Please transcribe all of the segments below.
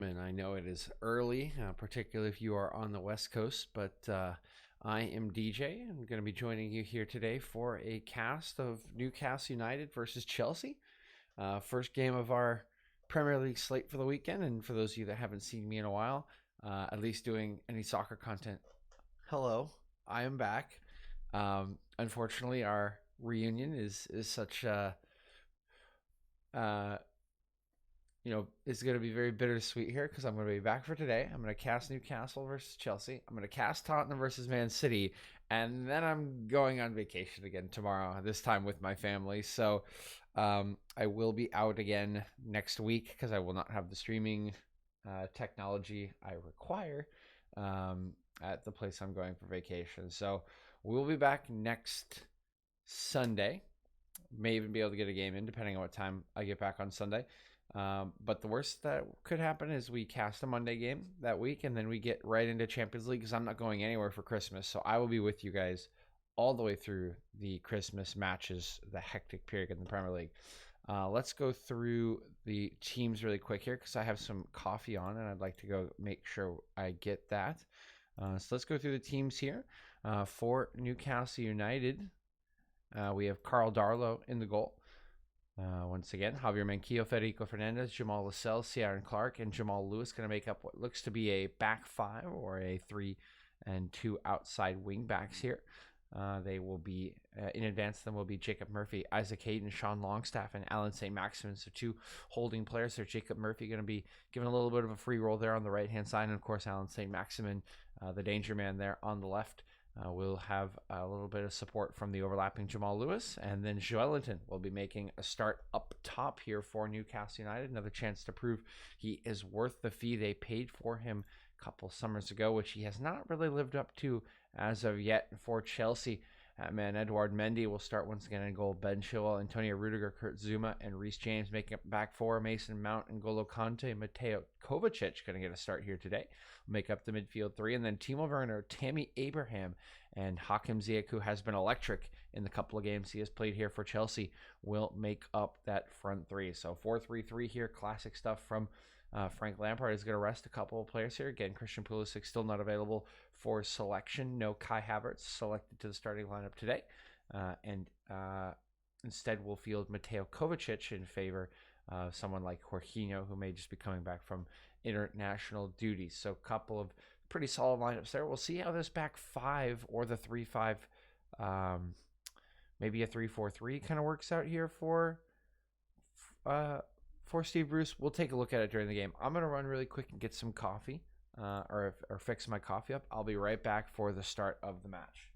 And I know it is early, particularly if you are on the West Coast, but I am DJ. I'm going to be joining you here today for a cast of Newcastle United versus Chelsea. First game of our Premier League slate for the weekend. And for those of you that haven't seen me in a while, at least doing any soccer content, hello, I am back. Unfortunately, our reunion is such uh, it's going to be very bittersweet here because I'm going to be back for today. I'm going to cast Newcastle versus Chelsea. I'm going to cast Tottenham versus Man City. And then I'm going on vacation again tomorrow, this time with my family. So I will be out again next week because I will not have the streaming technology I require at the place I'm going for vacation. So we'll be back next Sunday. May even be able to get a game in depending on what time I get back on Sunday. But the worst that could happen is we cast a Monday game that week and then we get right into Champions League because I'm not going anywhere for Christmas. So I will be with you guys all the way through the Christmas matches, the hectic period in the Premier League. Let's go through the teams really quick here because I have some coffee on and I'd like to go make sure I get that. So let's go through the teams here. For Newcastle United, we have Carl Darlow in the goal. Once again, Javier Manquillo, Federico Fernandez, Jamal Lascelles, Ciaran Clark, and Jamal Lewis going to make up what looks to be a back five or a 3 and 2 outside wing backs here. They will be, in advance of them will be Jacob Murphy, Isaac Hayden, Sean Longstaff, and Alan St. Maximin. So 2 holding players there. Jacob Murphy going to be given a little bit of a free roll there on the right-hand side. And, of course, Alan St. Maximin, the danger man there on the left. We'll have a little bit of support from the overlapping Jamal Lewis, and then Joelinton will be making a start up top here for Newcastle United. Another chance to prove he is worth the fee they paid for him a couple summers ago, which he has not really lived up to as of yet for Chelsea. Man, Edouard Mendy will start once again in goal. Ben Chilwell, Antonio Rudiger, Kurt Zuma, and Reece James making up back four. Mason Mount, and N'Golo Kante, Mateo Kovacic going to get a start here today. Make up the midfield 3. And then Timo Werner, Tammy Abraham, and Hakim Ziyech, who has been electric in the couple of games he has played here for Chelsea, will make up that front 3. So 4-3-3 here. Classic stuff from Frank Lampard. Is going to rest a couple of players here. Again, Christian Pulisic still not available for selection. No Kai Havertz selected to the starting lineup today. And instead we'll field Mateo Kovacic in favor of someone like Jorginho, who may just be coming back from international duties. So a couple of pretty solid lineups there. We'll see how this back 5 or the 3-5, maybe a 3-4-3 kind of works out here for Steve Bruce. We'll take a look at it during the game. I'm going to run really quick and get some coffee or fix my coffee up. I'll be right back for the start of the match.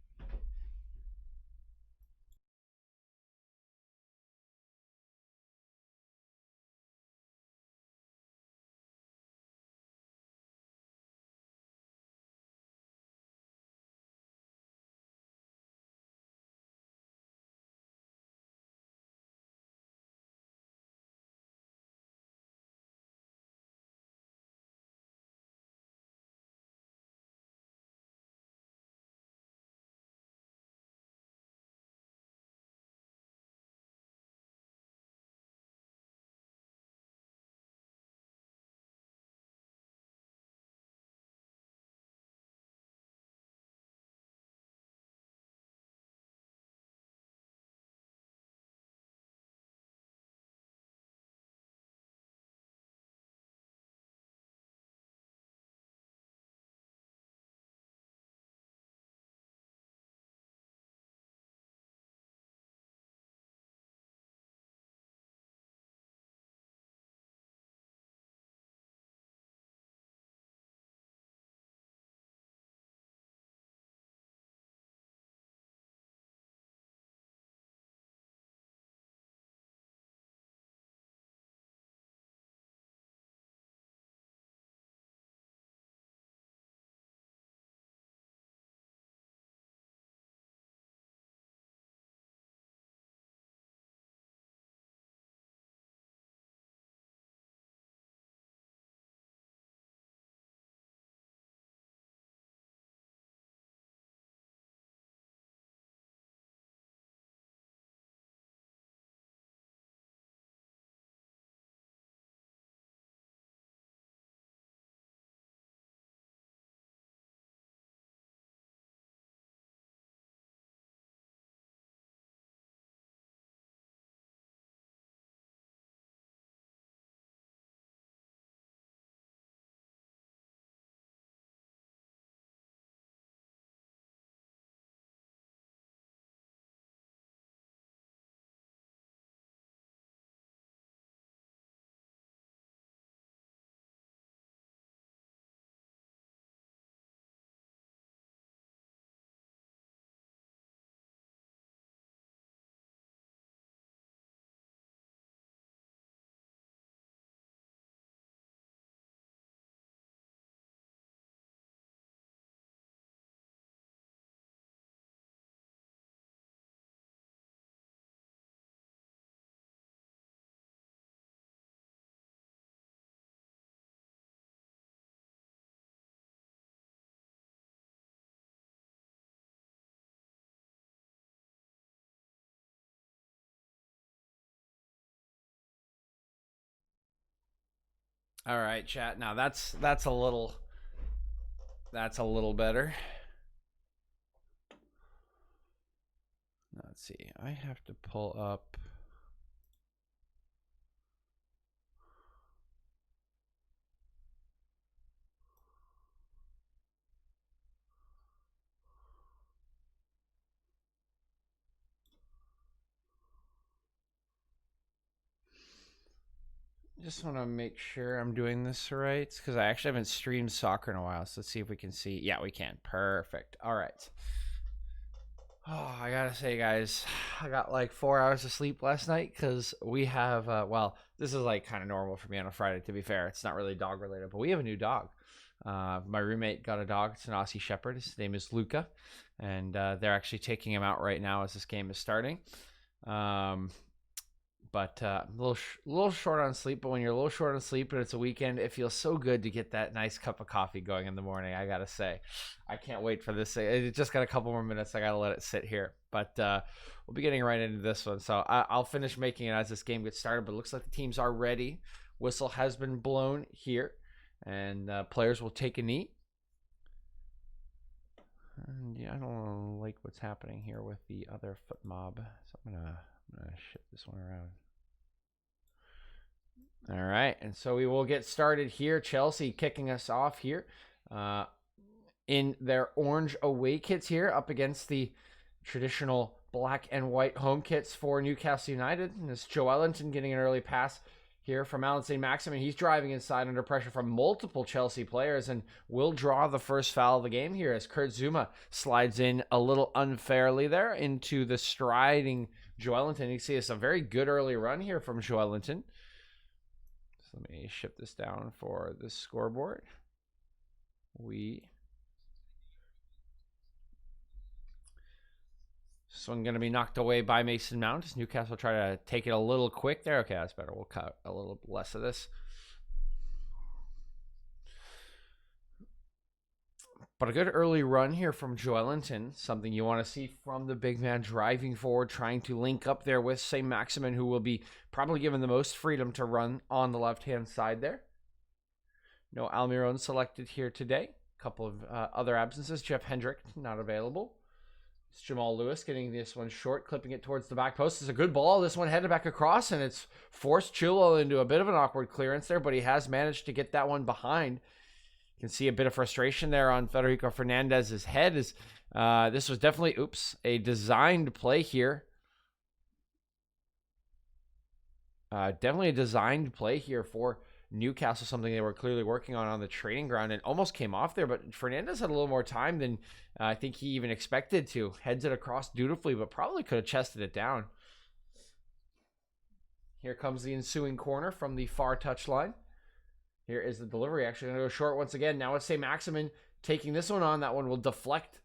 All right, chat. Now that's a little better. Let's see. I have to pull up. Just want to make sure I'm doing this right because I actually haven't streamed soccer in a while. So let's see if we can see. Yeah, we can. Perfect. All right. Oh, I gotta say, guys, I got like 4 hours of sleep last night because we have, well, this is like kind of normal for me on a Friday, to be fair. It's not really dog related, but we have a new dog. My roommate got a dog. It's an Aussie Shepherd. His name is Luca, and they're actually taking him out right now as this game is starting. But a little short on sleep. But when you're a little short on sleep and it's a weekend, it feels so good to get that nice cup of coffee going in the morning. I gotta say, I can't wait for this. It just got a couple more minutes. I gotta let it sit here. But we'll be getting right into this one. So I'll finish making it as this game gets started. But it looks like the teams are ready. Whistle has been blown here, and players will take a knee. And yeah, I don't like what's happening here with the other foot mob, so I'm gonna shift this one around. All right, and so we will get started here. Chelsea kicking us off here in their orange away kits here up against the traditional black and white home kits for Newcastle United. And it's Joelinton getting an early pass here from Alan St. Maximin. He's driving inside under pressure from multiple Chelsea players and will draw the first foul of the game here as Kurt Zouma slides in a little unfairly there into the striding Joelinton. You see it's a very good early run here from Joelinton. So let me shift this down for the scoreboard. This one going to be knocked away by Mason Mount as Newcastle try to take it a little quick there. Okay, that's better. We'll cut a little less of this. But a good early run here from Joelinton, something you want to see from the big man driving forward, trying to link up there with St. Maximin, who will be probably given the most freedom to run on the left-hand side there. No Almiron selected here today. A couple of other absences. Jeff Hendrick not available. It's Jamal Lewis getting this one short, clipping it towards the back post. It's a good ball. This one headed back across, and it's forced Chilwell into a bit of an awkward clearance there, but he has managed to get that one behind. You can see a bit of frustration there on Federico Fernandez's head. This was definitely, a designed play here. Definitely a designed play here for Newcastle, something they were clearly working on the training ground and almost came off there. But Fernandez had a little more time than I think he even expected to. Heads it across dutifully, but probably could have chested it down. Here comes the ensuing corner from the far touchline. Here is the delivery. Actually going to go short once again. Now it's St. Maximin taking this one on. That one will deflect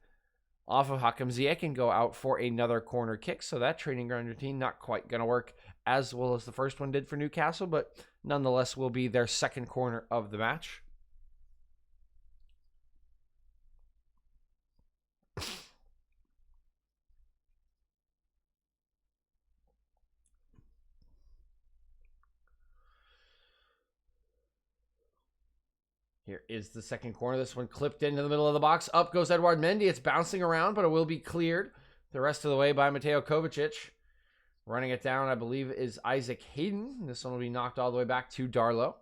off of Hakim Ziyech and go out for another corner kick. So that training ground routine not quite going to work as well as the first one did for Newcastle, but nonetheless will be their second corner of the match. Here is the second corner. This one clipped into the middle of the box. Up goes Edouard Mendy. It's bouncing around, but it will be cleared the rest of the way by Mateo Kovacic. Running it down, I believe, is Isaac Hayden. This one will be knocked all the way back to Darlow.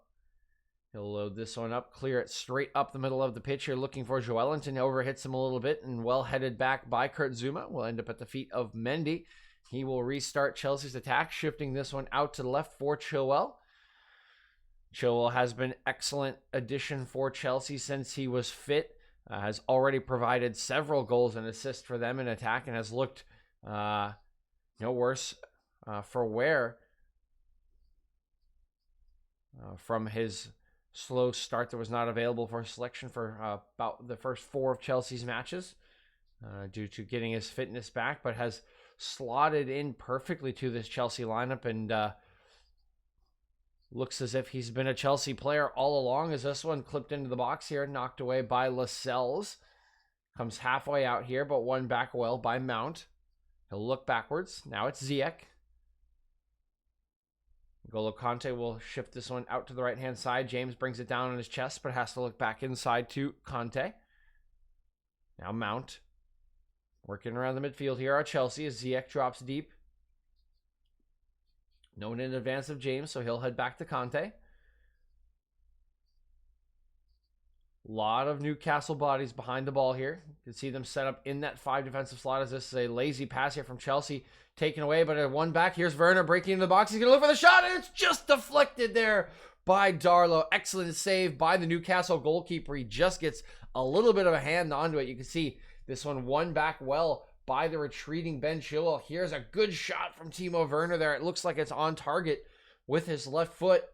He'll load this one up, clear it straight up the middle of the pitch here, looking for Joelinton. Overhits him a little bit and well headed back by Kurt Zouma. Will end up at the feet of Mendy. He will restart Chelsea's attack, shifting this one out to the left for Chilwell. Chilwell has been excellent addition for Chelsea since he was fit. Has already provided several goals and assists for them in attack and has looked no worse for wear from his slow start that was not available for selection for about the first 4 of Chelsea's matches due to getting his fitness back, but has slotted in perfectly to this Chelsea lineup and looks as if he's been a Chelsea player all along as this one clipped into the box here, knocked away by Lascelles. Comes halfway out here, but won back well by Mount. He'll look backwards. Now it's Ziyech. Golo Conte will shift this one out to the right-hand side. James brings it down on his chest, but has to look back inside to Conte. Now Mount. Working around the midfield here are Chelsea as Ziyech drops deep. No one in advance of James, so he'll head back to Conte. A lot of Newcastle bodies behind the ball here. You can see them set up in that 5 defensive slot as this is a lazy pass here from Chelsea. Taken away, but a one back. Here's Werner breaking into the box. He's going to look for the shot, and it's just deflected there by Darlow. Excellent save by the Newcastle goalkeeper. He just gets a little bit of a hand onto it. You can see this one back well by the retreating Ben Chilwell. Here's a good shot from Timo Werner there. It looks like it's on target with his left foot.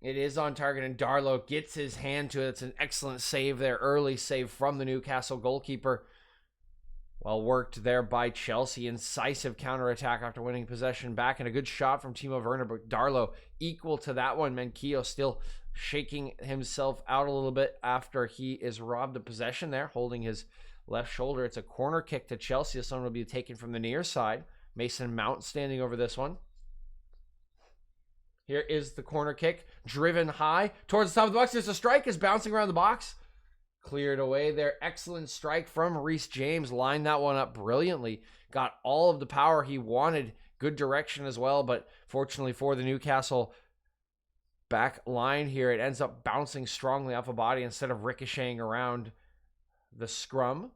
It is on target, and Darlow gets his hand to it. It's an excellent save there. Early save from the Newcastle goalkeeper. Well worked there by Chelsea. Incisive counterattack after winning possession back, and a good shot from Timo Werner, but Darlow equal to that one. Manquillo still shaking himself out a little bit after he is robbed of possession there, holding his left shoulder. It's a corner kick to Chelsea. This one will be taken from the near side. Mason Mount standing over this one. Here is the corner kick, driven high towards the top of the box. There's a strike, is bouncing around the box. Cleared away there. Excellent strike from Reece James. Lined that one up brilliantly. Got all of the power he wanted. Good direction as well, but fortunately for the Newcastle back line here, it ends up bouncing strongly off a body instead of ricocheting around the scrum.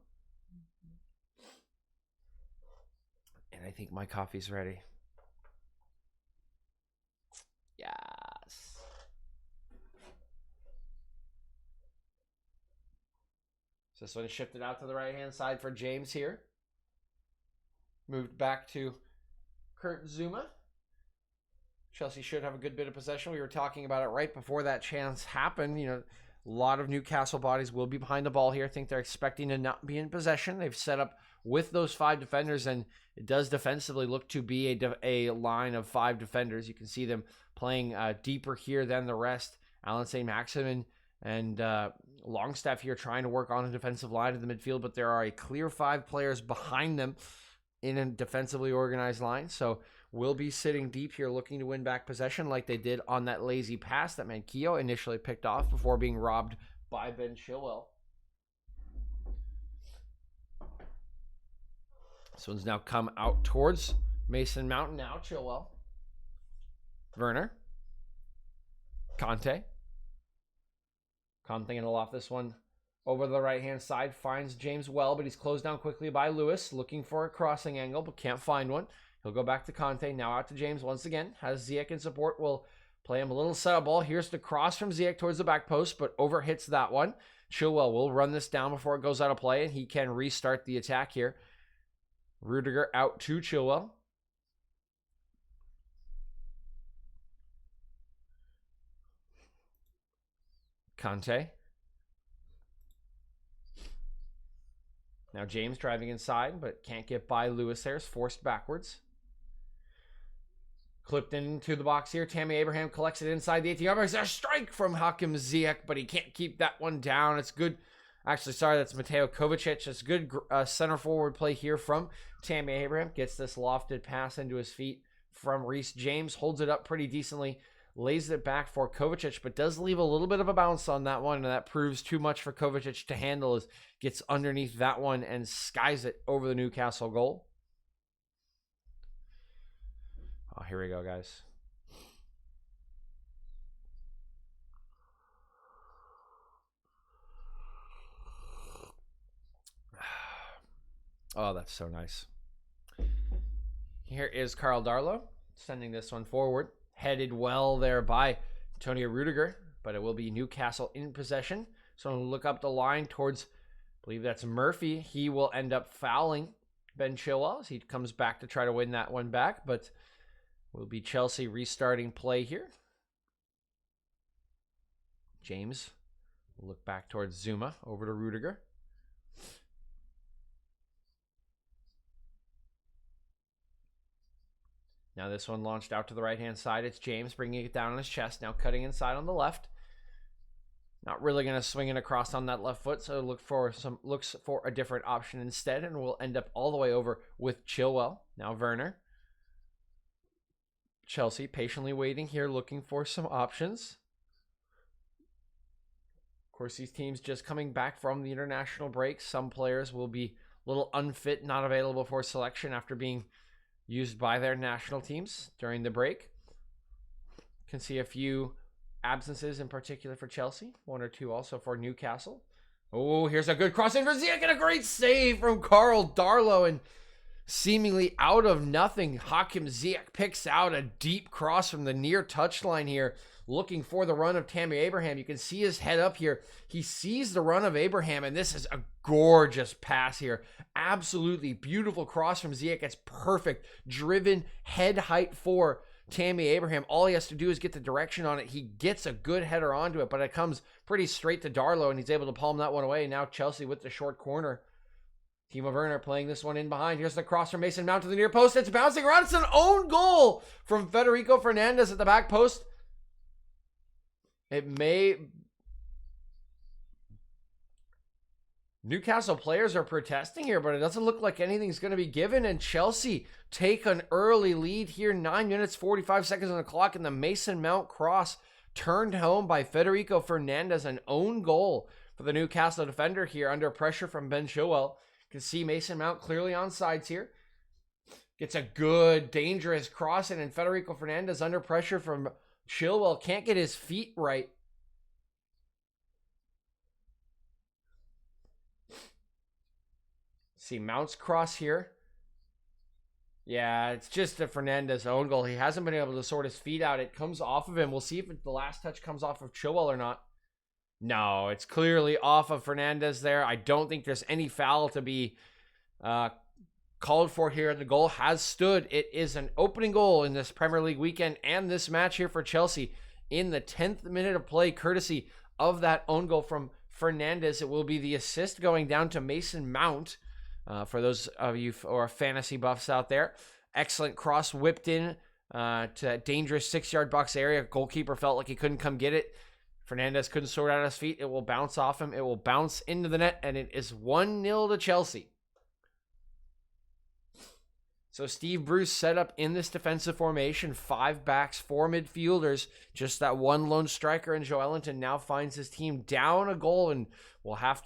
And I think my coffee's ready. Yes. So this one is shifted out to the right-hand side for James here. Moved back to Kurt Zouma. Chelsea should have a good bit of possession. We were talking about it right before that chance happened. You know, a lot of Newcastle bodies will be behind the ball here. I think they're expecting to not be in possession. They've set up with those 5 defenders, and it does defensively look to be a line of 5 defenders. You can see them playing deeper here than the rest. Alan St. Maximin and Longstaff here trying to work on a defensive line in the midfield, but there are a clear 5 players behind them in a defensively organized line. So we'll be sitting deep here looking to win back possession like they did on that lazy pass that Manquillo initially picked off before being robbed by Ben Chilwell. This one's now come out towards Mason Mount. Now Chilwell. Werner. Conte. Conte going to loft this one over the right-hand side. Finds James well, but he's closed down quickly by Lewis. Looking for a crossing angle, but can't find one. He'll go back to Conte. Now out to James once again. Has Ziyech in support. Will play him a little setup ball. Here's the cross from Ziyech towards the back post, but overhits that one. Chilwell will run this down before it goes out of play, and he can restart the attack here. Rudiger out to Chilwell. Conte. Now James driving inside, but can't get by Lewis there. Is forced backwards. Clipped into the box here. Tammy Abraham collects it inside the 18-yard box. There's a strike from Hakim Ziyech, but he can't keep that one down. It's good. Actually, sorry, that's Mateo Kovacic. It's good center forward play here from Tammy Abraham. Gets this lofted pass into his feet from Reece James. Holds it up pretty decently. Lays it back for Kovacic, but does leave a little bit of a bounce on that one, and that proves too much for Kovacic to handle. As gets underneath that one and skies it over the Newcastle goal. Oh, here we go, guys. Oh, that's so nice. Here is Karl Darlow sending this one forward. Headed well there by Antonio Rudiger, but it will be Newcastle in possession. So I'm going to look up the line towards, I believe that's Murphy. He will end up fouling Ben Chilwell as he comes back to try to win that one back, but will be Chelsea restarting play here. James will look back towards Zouma, over to Rudiger. Now this one launched out to the right-hand side. It's James bringing it down on his chest. Now cutting inside on the left. Not really going to swing it across on that left foot, so looks for a different option instead, and will end up all the way over with Chilwell. Now Werner. Chelsea patiently waiting here, looking for some options. Of course, these teams just coming back from the international break. Some players will be a little unfit, not available for selection after being used by their national teams during the break. Can see a few absences in particular for Chelsea, 1 or 2 also for Newcastle. Oh, here's a good cross in for Ziyech and a great save from Karl Darlow, and seemingly out of nothing, Hakim Ziyech picks out a deep cross from the near touchline here, looking for the run of Tammy Abraham. You can see his head up here. He sees the run of Abraham, and this is a gorgeous pass here. Absolutely beautiful cross from Ziyech. It's perfect. Driven head height for Tammy Abraham. All he has to do is get the direction on it. He gets a good header onto it, but it comes pretty straight to Darlow, and he's able to palm that one away. Now Chelsea with the short corner. Timo Werner playing this one in behind. Here's the cross from Mason Mount to the near post. It's bouncing around. It's an own goal from Federico Fernandez at the back post. It may... Newcastle players are protesting here, but it doesn't look like anything's going to be given, and Chelsea take an early lead here. 9 minutes, 45 seconds on the clock, and the Mason Mount cross turned home by Federico Fernandez, an own goal for the Newcastle defender here under pressure from Ben Chilwell. You can see Mason Mount clearly on sides here. Gets a good, dangerous cross in, and Federico Fernandez under pressure from Chilwell. Can't get his feet right. See Mount's cross here. Yeah, it's just a Fernandez own goal. He hasn't been able to sort his feet out. It comes off of him. We'll see if the last touch comes off of Chilwell or not. No, it's clearly off of Fernandez there. I don't think there's any foul to be called for here. The goal has stood. It is an opening goal in this Premier League weekend and this match here for Chelsea in the 10th minute of play, courtesy of that own goal from Fernandez. It will be the assist going down to Mason Mount. For those of you who are fantasy buffs out there. Excellent cross whipped in to dangerous 6-yard box area. Goalkeeper felt like he couldn't come get it. Fernandez couldn't sort out his feet. It will bounce off him. It will bounce into the net, and it is 1-0 to Chelsea. So Steve Bruce set up in this defensive formation, 5 backs, 4 midfielders, just that one lone striker, and Joelinton now finds his team down a goal, and they'll have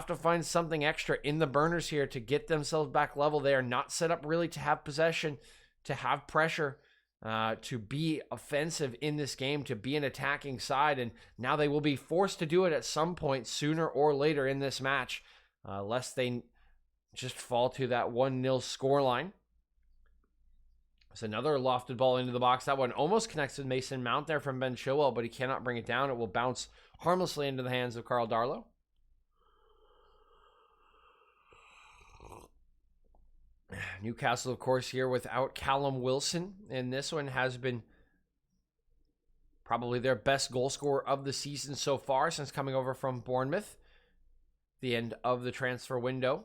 to find something extra in the burners here to get themselves back level. They are not set up really to have possession, to have pressure, to be offensive in this game, to be an attacking side. And now they will be forced to do it at some point sooner or later in this match, lest they just fall to that 1-0 scoreline. It's another lofted ball into the box. That one almost connects with Mason Mount there from Ben Chilwell, but he cannot bring it down. It will bounce harmlessly into the hands of Karl Darlow. Newcastle, of course, here without Callum Wilson, and this one has been probably their best goal scorer of the season so far since coming over from Bournemouth, the end of the transfer window.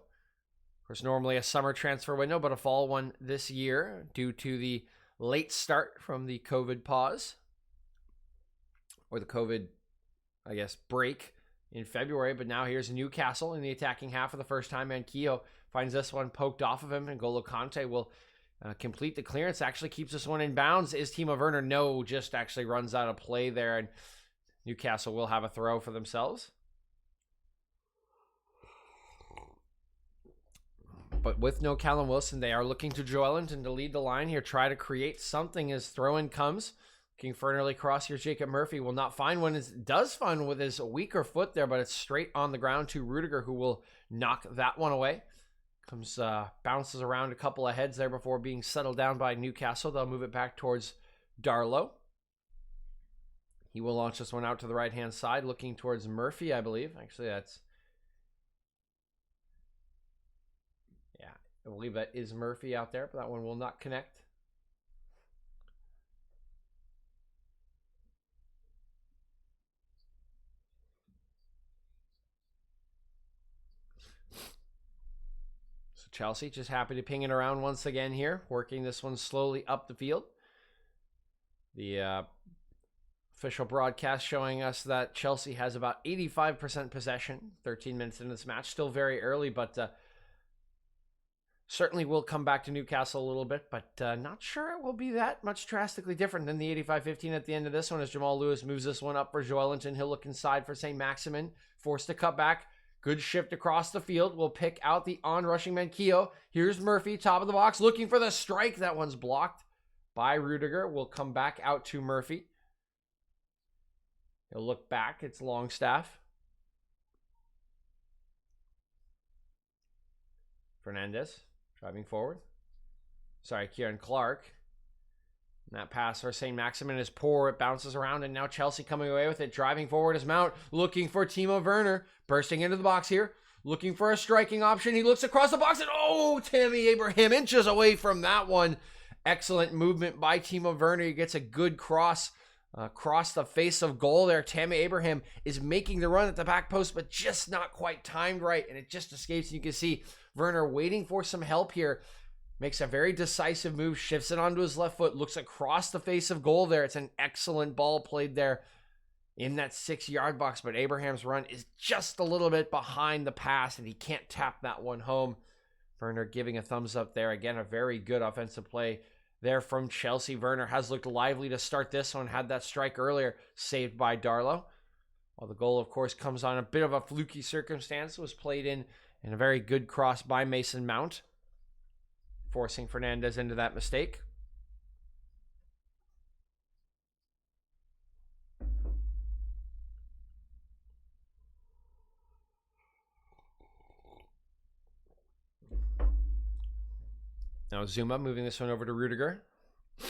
Of course, normally a summer transfer window, but a fall one this year due to the late start from the COVID pause, or the COVID, I guess, break in February. But now here's Newcastle in the attacking half for the first time, and Keogh finds this one poked off of him, and N'Golo Kanté will complete the clearance. Actually keeps this one in bounds. Is Timo Werner? No, just actually runs out of play there, and Newcastle will have a throw for themselves. But with no Callum Wilson, they are looking to Joelinton to lead the line here, try to create something as throw-in comes. Looking for an early cross here. Jacob Murphy will not find one. Does find one with his weaker foot there, but it's straight on the ground to Rudiger, who will knock that one away. Comes bounces around a couple of heads there before being settled down by Newcastle. They'll move it back towards Darlow. He will launch this one out to the right-hand side, looking towards Murphy, I believe. Actually, that's... yeah, I believe that is Murphy out there, but that one will not connect. Chelsea just happy to ping it around once again here, working this one slowly up the field. The official broadcast showing us that Chelsea has about 85% possession, 13 minutes into this match. Still very early, but Certainly will come back to Newcastle a little bit, but not sure it will be that much drastically different than the 85-15 at the end of this one as Jamal Lewis moves this one up for Joelinton. He'll look inside for St. Maximin, forced to cut back. Good shift across the field. We'll pick out the on-rushing Manquillo. Here's Murphy, top of the box, looking for the strike. That one's blocked by Rudiger. We'll come back out to Murphy. He'll look back. It's Longstaff. Fernandez driving forward. Sorry, Kieran Clark. And that pass for St. Maximin is poor. It bounces around, and now Chelsea coming away with it. Driving forward is Mount, looking for Timo Werner. Bursting into the box here. Looking for a striking option. He looks across the box, and oh, Tammy Abraham inches away from that one. Excellent movement by Timo Werner. He gets a good cross across the face of goal there. Tammy Abraham is making the run at the back post, but just not quite timed right, and it just escapes. You can see Werner waiting for some help here. Makes a very decisive move, shifts it onto his left foot, looks across the face of goal there. It's an excellent ball played there in that 6-yard box, but Abraham's run is just a little bit behind the pass, and he can't tap that one home. Werner giving a thumbs up there. Again, a very good offensive play there from Chelsea. Werner has looked lively to start this one, had that strike earlier, saved by Darlow. Well, the goal, of course, comes on a bit of a fluky circumstance. It was played in a very good cross by Mason Mount, forcing Fernandez into that mistake. Now Zuma moving this one over to Rudiger. This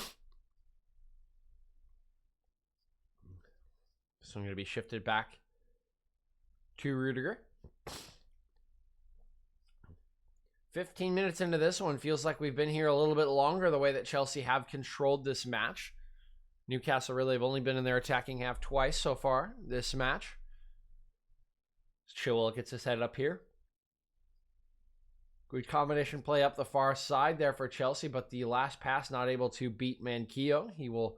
one going to be shifted back to Rudiger. 15 minutes into this one. Feels like we've been here a little bit longer the way that Chelsea have controlled this match. Newcastle really have only been in their attacking half twice so far this match. Chilwell gets his head up here. Good combination play up the far side there for Chelsea, but the last pass not able to beat Manquillo. He will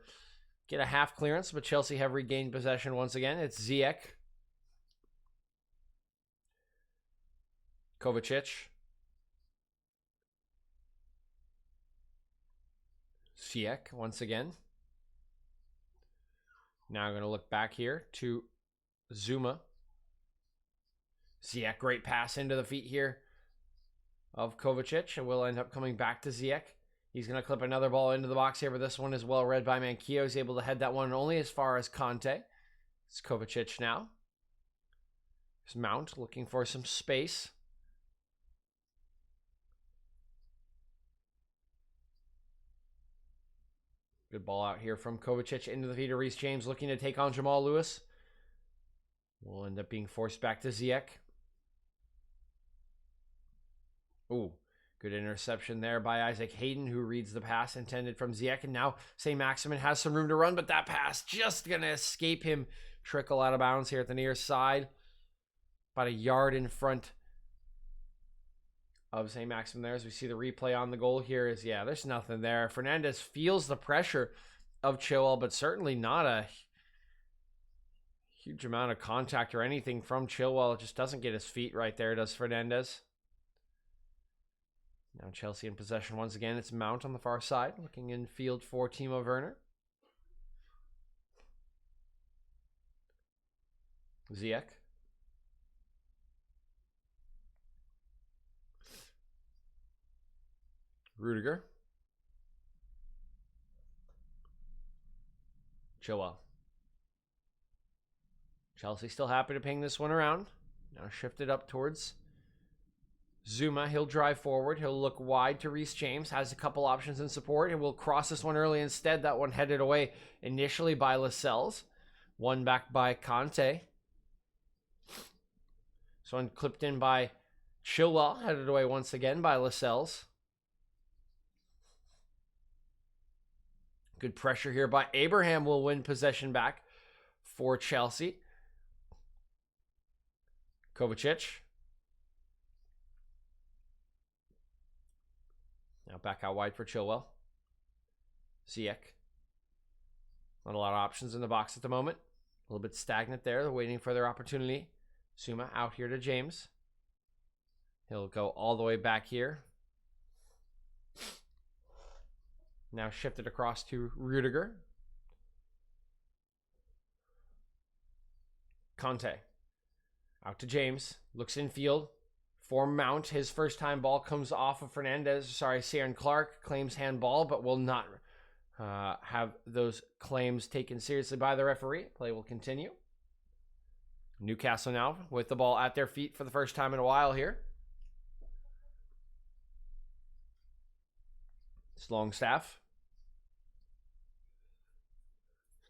get a half clearance, but Chelsea have regained possession once again. It's Ziyech. Kovacic. Ziyech once again. Now I'm going to look back here to Zuma. Ziyech, great pass into the feet here of Kovacic, and will end up coming back to Ziyech. He's going to clip another ball into the box here, but this one is well read by Manquillo. He's able to head that one only as far as Conte. It's Kovacic now. There's Mount looking for some space. Good ball out here from Kovacic into the feet of Reece James, looking to take on Jamal Lewis. Will end up being forced back to Ziyech. Ooh, good interception there by Isaac Hayden, who reads the pass intended from Ziyech. And now St. Maximin has some room to run, but that pass just going to escape him. Trickle out of bounds here at the near side. About a yard in front of St. Maximin there. As we see the replay on the goal here is, yeah, there's nothing there. Fernandez feels the pressure of Chilwell, but certainly not a huge amount of contact or anything from Chilwell. It just doesn't get his feet right there, does Fernandez. Now Chelsea in possession once again. It's Mount on the far side, looking in field for Timo Werner. Ziyech. Rudiger. Chilwell. Chelsea still happy to ping this one around. Now shifted up towards Zuma. He'll drive forward. He'll look wide to Reece James. Has a couple options in support and will cross this one early instead. That one headed away initially by Lascelles. One back by Conte. This one clipped in by Chilwell. Headed away once again by Lascelles. Good pressure here by Abraham. Will win possession back for Chelsea. Kovacic. Now back out wide for Chilwell. Ziyech. Not a lot of options in the box at the moment. A little bit stagnant there. They're waiting for their opportunity. Zuma out here to James. He'll go all the way back here Now shifted across to Rudiger. Conte. Out to James. Looks infield. For Mount. His first time ball comes off of Fernandez. Sorry, Ciaran Clark claims handball, but will not have those claims taken seriously by the referee. Play will continue. Newcastle now with the ball at their feet for the first time in a while here. It's Longstaff.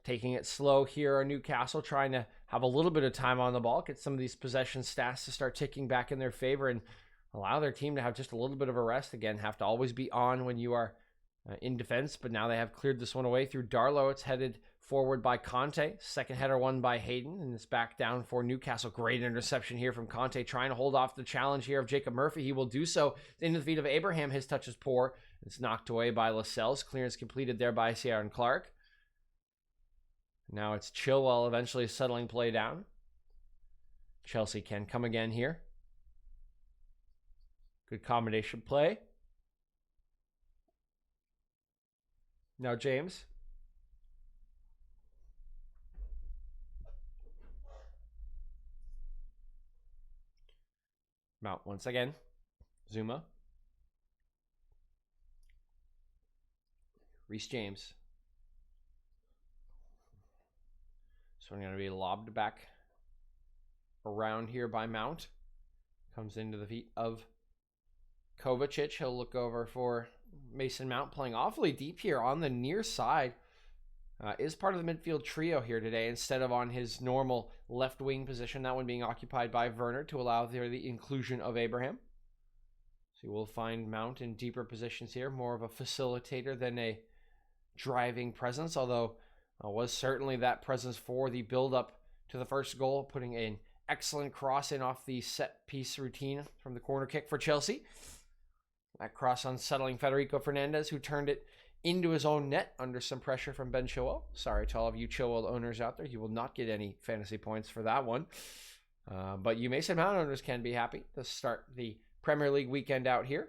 Taking it slow here are Newcastle, trying to have a little bit of time on the ball, get some of these possession stats to start ticking back in their favor and allow their team to have just a little bit of a rest. Again, have to always be on when you are in defense, but now they have cleared this one away through Darlow. It's headed forward by Conte. Second header won by Hayden, and it's back down for Newcastle. Great interception here from Conte, trying to hold off the challenge here of Jacob Murphy. He will do so into the feet of Abraham. His touch is poor. It's knocked away by Lascelles. Clearance completed there by Ciaran Clark. Now it's Chilwell eventually settling play down. Chelsea can come again here. Good combination play. Now James. Mount once again. Zuma. Reece James. So I'm going to be lobbed back around here by Mount. Comes into the feet of Kovacic. He'll look over for Mason Mount, playing awfully deep here on the near side. Is part of the midfield trio here today instead of on his normal left wing position. That one being occupied by Werner to allow the inclusion of Abraham. So we'll find Mount in deeper positions here. More of a facilitator than a driving presence, although was certainly that presence for the build-up to the first goal, putting an excellent cross in off the set-piece routine from the corner kick for Chelsea. That cross unsettling Federico Fernandez, who turned it into his own net under some pressure from Ben Chilwell. Sorry to all of you Chilwell owners out there. You will not get any fantasy points for that one. But you Mason Mount owners can be happy to start the Premier League weekend out here.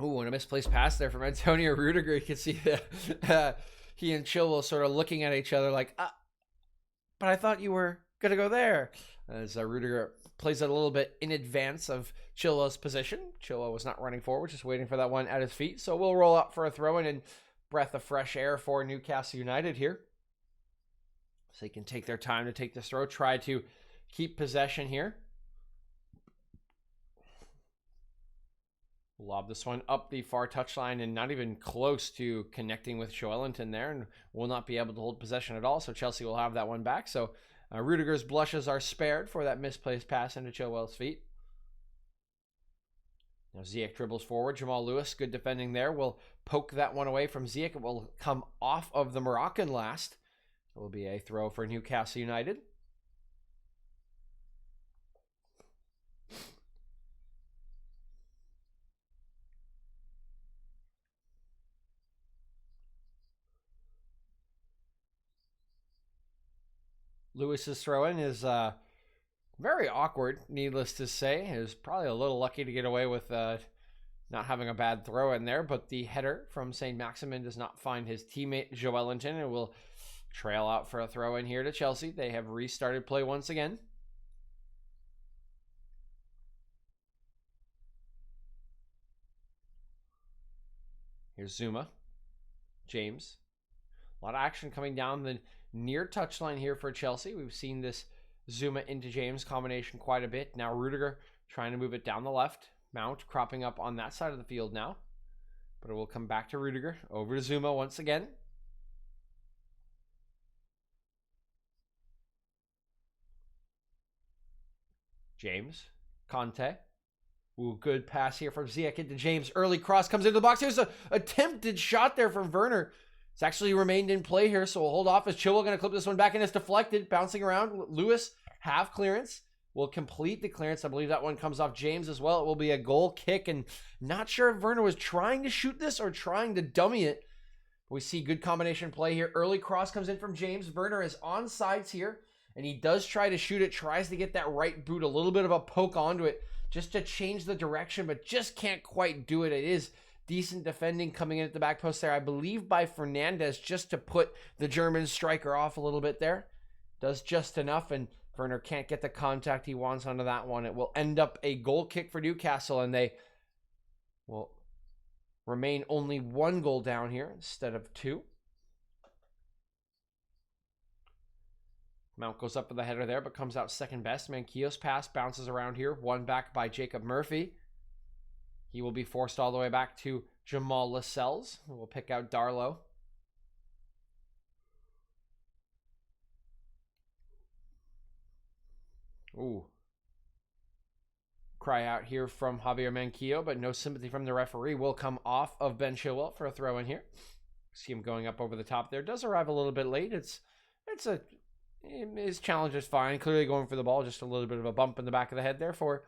Ooh, and a misplaced pass there from Antonio Rudiger. You can see that he and Chilwell sort of looking at each other like, but I thought you were going to go there. As Rudiger plays it a little bit in advance of Chilwell's position. Chilwell was not running forward, just waiting for that one at his feet. So we'll roll up for a throw-in and breath of fresh air for Newcastle United here. So they can take their time to take this throw, try to keep possession here. Lob this one up the far touchline and not even close to connecting with Joelinton there, and will not be able to hold possession at all. So Chelsea will have that one back. So Rudiger's blushes are spared for that misplaced pass into Chilwell's feet. Now Ziyech dribbles forward. Jamal Lewis, good defending there, will poke that one away from Ziyech. It will come off of the Moroccan last. It will be a throw for Newcastle United. Lewis's throw-in is very awkward, needless to say. He was probably a little lucky to get away with not having a bad throw-in there, but the header from St. Maximin does not find his teammate Joelinton and will trail out for a throw-in here to Chelsea. They have restarted play once again. Here's Zuma. James. A lot of action coming down the near touchline here for Chelsea. We've seen this Zuma into James combination quite a bit. Now Rudiger trying to move it down the left. Mount cropping up on that side of the field now. But it will come back to Rudiger. Over to Zuma once again. James. Conte. Ooh, good pass here from Ziyech into James. Early cross comes into the box. Here's an attempted shot there from Werner. It's actually remained in play here, so we'll hold off as Chilwell going to clip this one back, and it's deflected, bouncing around. Lewis, half clearance, will complete the clearance. I believe that one comes off James as well. It will be a goal kick, and not sure if Werner was trying to shoot this or trying to dummy it. We see good combination play here. Early cross comes in from James. Werner is on sides here, and he does try to shoot it, tries to get that right boot, a little bit of a poke onto it. just to change the direction, but just can't quite do it. It is decent defending coming in at the back post there, I believe, by Fernandez, just to put the German striker off a little bit there. Does just enough, and Werner can't get the contact he wants onto that one. It will end up a goal kick for Newcastle, and they will remain only 1 goal down here instead of 2. Mount goes up with the header there, but comes out second best. Manquillo's pass bounces around here. Won back by Jacob Murphy. He will be forced all the way back to Jamal Lascelles, who will pick out Darlow. Ooh. Cry out here from Javier Manquillo, but no sympathy from the referee. Will come off of Ben Chilwell for a throw in here. See him going up over the top there. Does arrive a little bit late. His challenge is fine. Clearly going for the ball. Just a little bit of a bump in the back of the head there for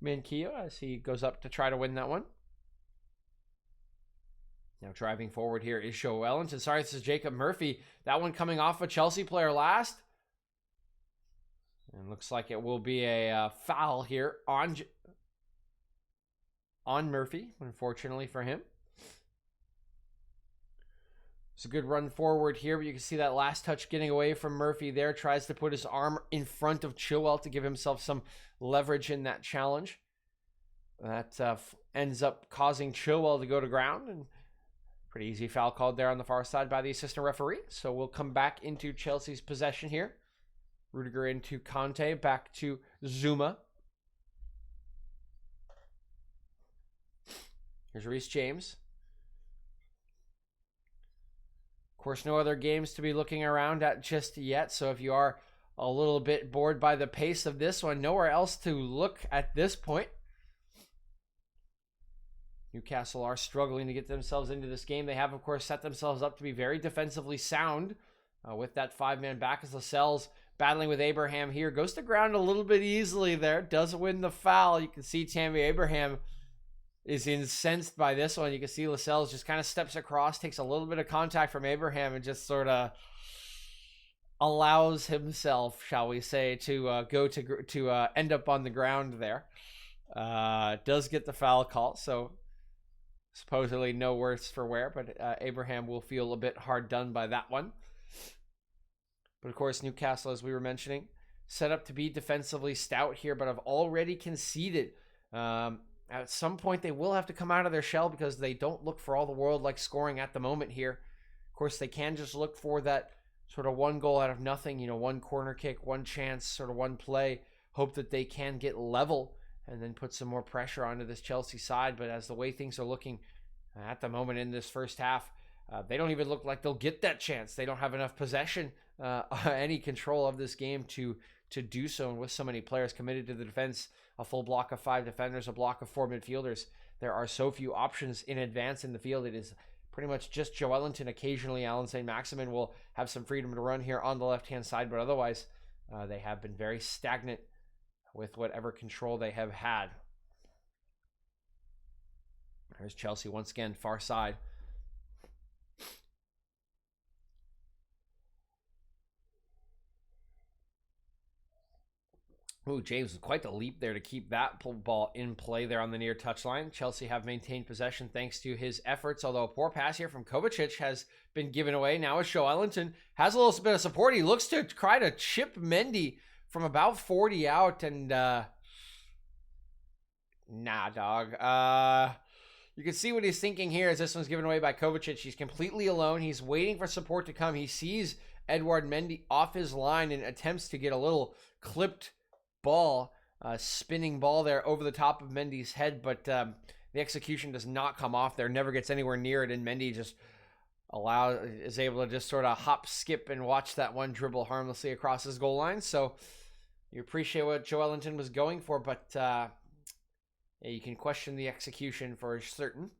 Manquillo as he goes up to try to win that one. Now driving forward here is Joe Wellington. Sorry, this is Jacob Murphy. That one coming off a Chelsea player last. And looks like it will be a foul here on Murphy, unfortunately for him. It's a good run forward here, but you can see that last touch getting away from Murphy there. Tries to put his arm in front of Chilwell to give himself some leverage in that challenge. That ends up causing Chilwell to go to ground, and pretty easy foul called there on the far side by the assistant referee. So we'll come back into Chelsea's possession here. Rudiger into Conte, back to Zuma. Here's Reece James. Of course, no other games to be looking around at just yet, so if you are a little bit bored by the pace of this one, nowhere else to look at this point. Newcastle are struggling to get themselves into this game. They have, of course, set themselves up to be very defensively sound with that 5-man back as Lascelles battling with Abraham here. Goes to ground a little bit easily there. Does win the foul. You can see Tammy Abraham is incensed by this one. You can see Lascelles just kind of steps across, takes a little bit of contact from Abraham, and just sort of allows himself, shall we say, to go to end up on the ground there. Does get the foul call, so supposedly no worse for wear, but Abraham will feel a bit hard done by that one. But of course, Newcastle, as we were mentioning, set up to be defensively stout here, but have already conceded. At some point, they will have to come out of their shell because they don't look for all the world like scoring at the moment here. Of course, they can just look for that sort of 1 goal out of nothing, one corner kick, 1 chance, sort of 1 play. Hope that they can get level and then put some more pressure onto this Chelsea side. But as the way things are looking at the moment in this first half, they don't even look like they'll get that chance. They don't have enough possession, any control of this game to do so. And with so many players committed to the defense, a full block of 5 defenders, a block of 4 midfielders, there are so few options in advance in the field. It is pretty much just Joe Wellington. Occasionally, Alan St. Maximin will have some freedom to run here on the left-hand side, but otherwise, they have been very stagnant with whatever control they have had. There's Chelsea once again, far side. Ooh, James with quite the leap there to keep that ball in play there on the near touchline. Chelsea have maintained possession thanks to his efforts, although a poor pass here from Kovacic has been given away. Now as Joe Ellington has a little bit of support. He looks to try to chip Mendy from about 40 out, and nah, dog. You can see what he's thinking here as this one's given away by Kovacic. He's completely alone. He's waiting for support to come. He sees Edouard Mendy off his line and attempts to get a little clipped ball, spinning ball there over the top of Mendy's head, but the execution does not come off there, never gets anywhere near it, and Mendy just is able to just sort of hop, skip, and watch that one dribble harmlessly across his goal line. So you appreciate what Joe Ellington was going for, but yeah, you can question the execution for certain.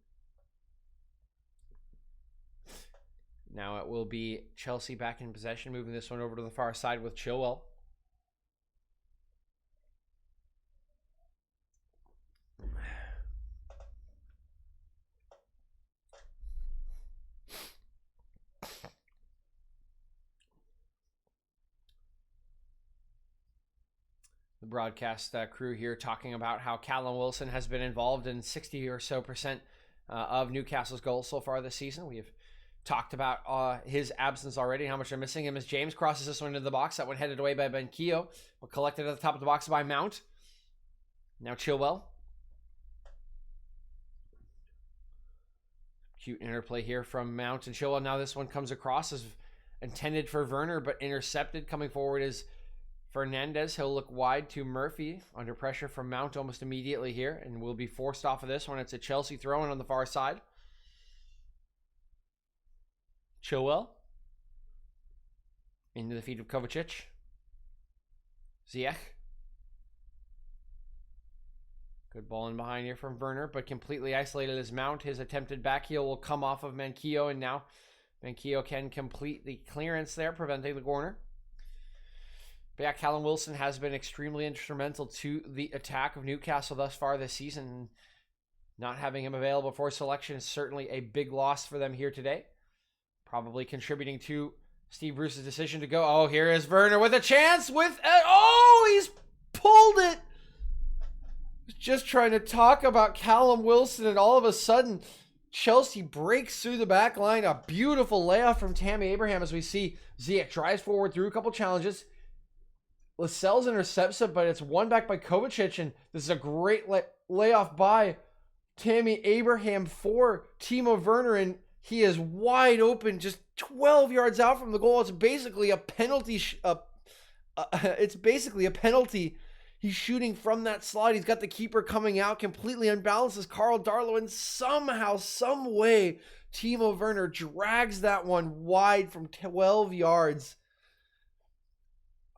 Now it will be Chelsea back in possession, moving this one over to the far side with Chilwell. The broadcast crew here talking about how Callum Wilson has been involved in 60 or so percent of Newcastle's goals so far this season. We have talked about his absence already, how much they're missing him as James crosses this one into the box. That one headed away by Ben Keogh, but collected at the top of the box by Mount. Now Chilwell. Cute interplay here from Mount and Chilwell. Now this one comes across as intended for Werner, but intercepted. Coming forward is Fernandez. He'll look wide to Murphy. Under pressure from Mount almost immediately here, and will be forced off of this one. It's a Chelsea throw-in on the far side. Chilwell. Into the feet of Kovacic. Ziyech. Good ball in behind here from Werner, but completely isolated as Mount. His attempted back heel will come off of Manquillo, and now Manquillo can complete the clearance there, preventing the corner. But yeah, Callum Wilson has been extremely instrumental to the attack of Newcastle thus far this season. Not having him available for selection is certainly a big loss for them here today. Probably contributing to Steve Bruce's decision to go. Oh, here is Werner with a chance with... Oh, he's pulled it! Just trying to talk about Callum Wilson, and all of a sudden Chelsea breaks through the back line. A beautiful layoff from Tammy Abraham as we see Ziyech drives forward through a couple challenges. Lascelles intercepts it, but it's won back by Kovacic, and this is a great layoff by Tammy Abraham for Timo Werner, and he is wide open just 12 yards out from the goal. It's basically a penalty. It's basically a penalty. He's shooting from that slide. He's got the keeper coming out, completely unbalanced as Carl Darlow, and somehow, some way, Timo Werner drags that one wide from 12 yards.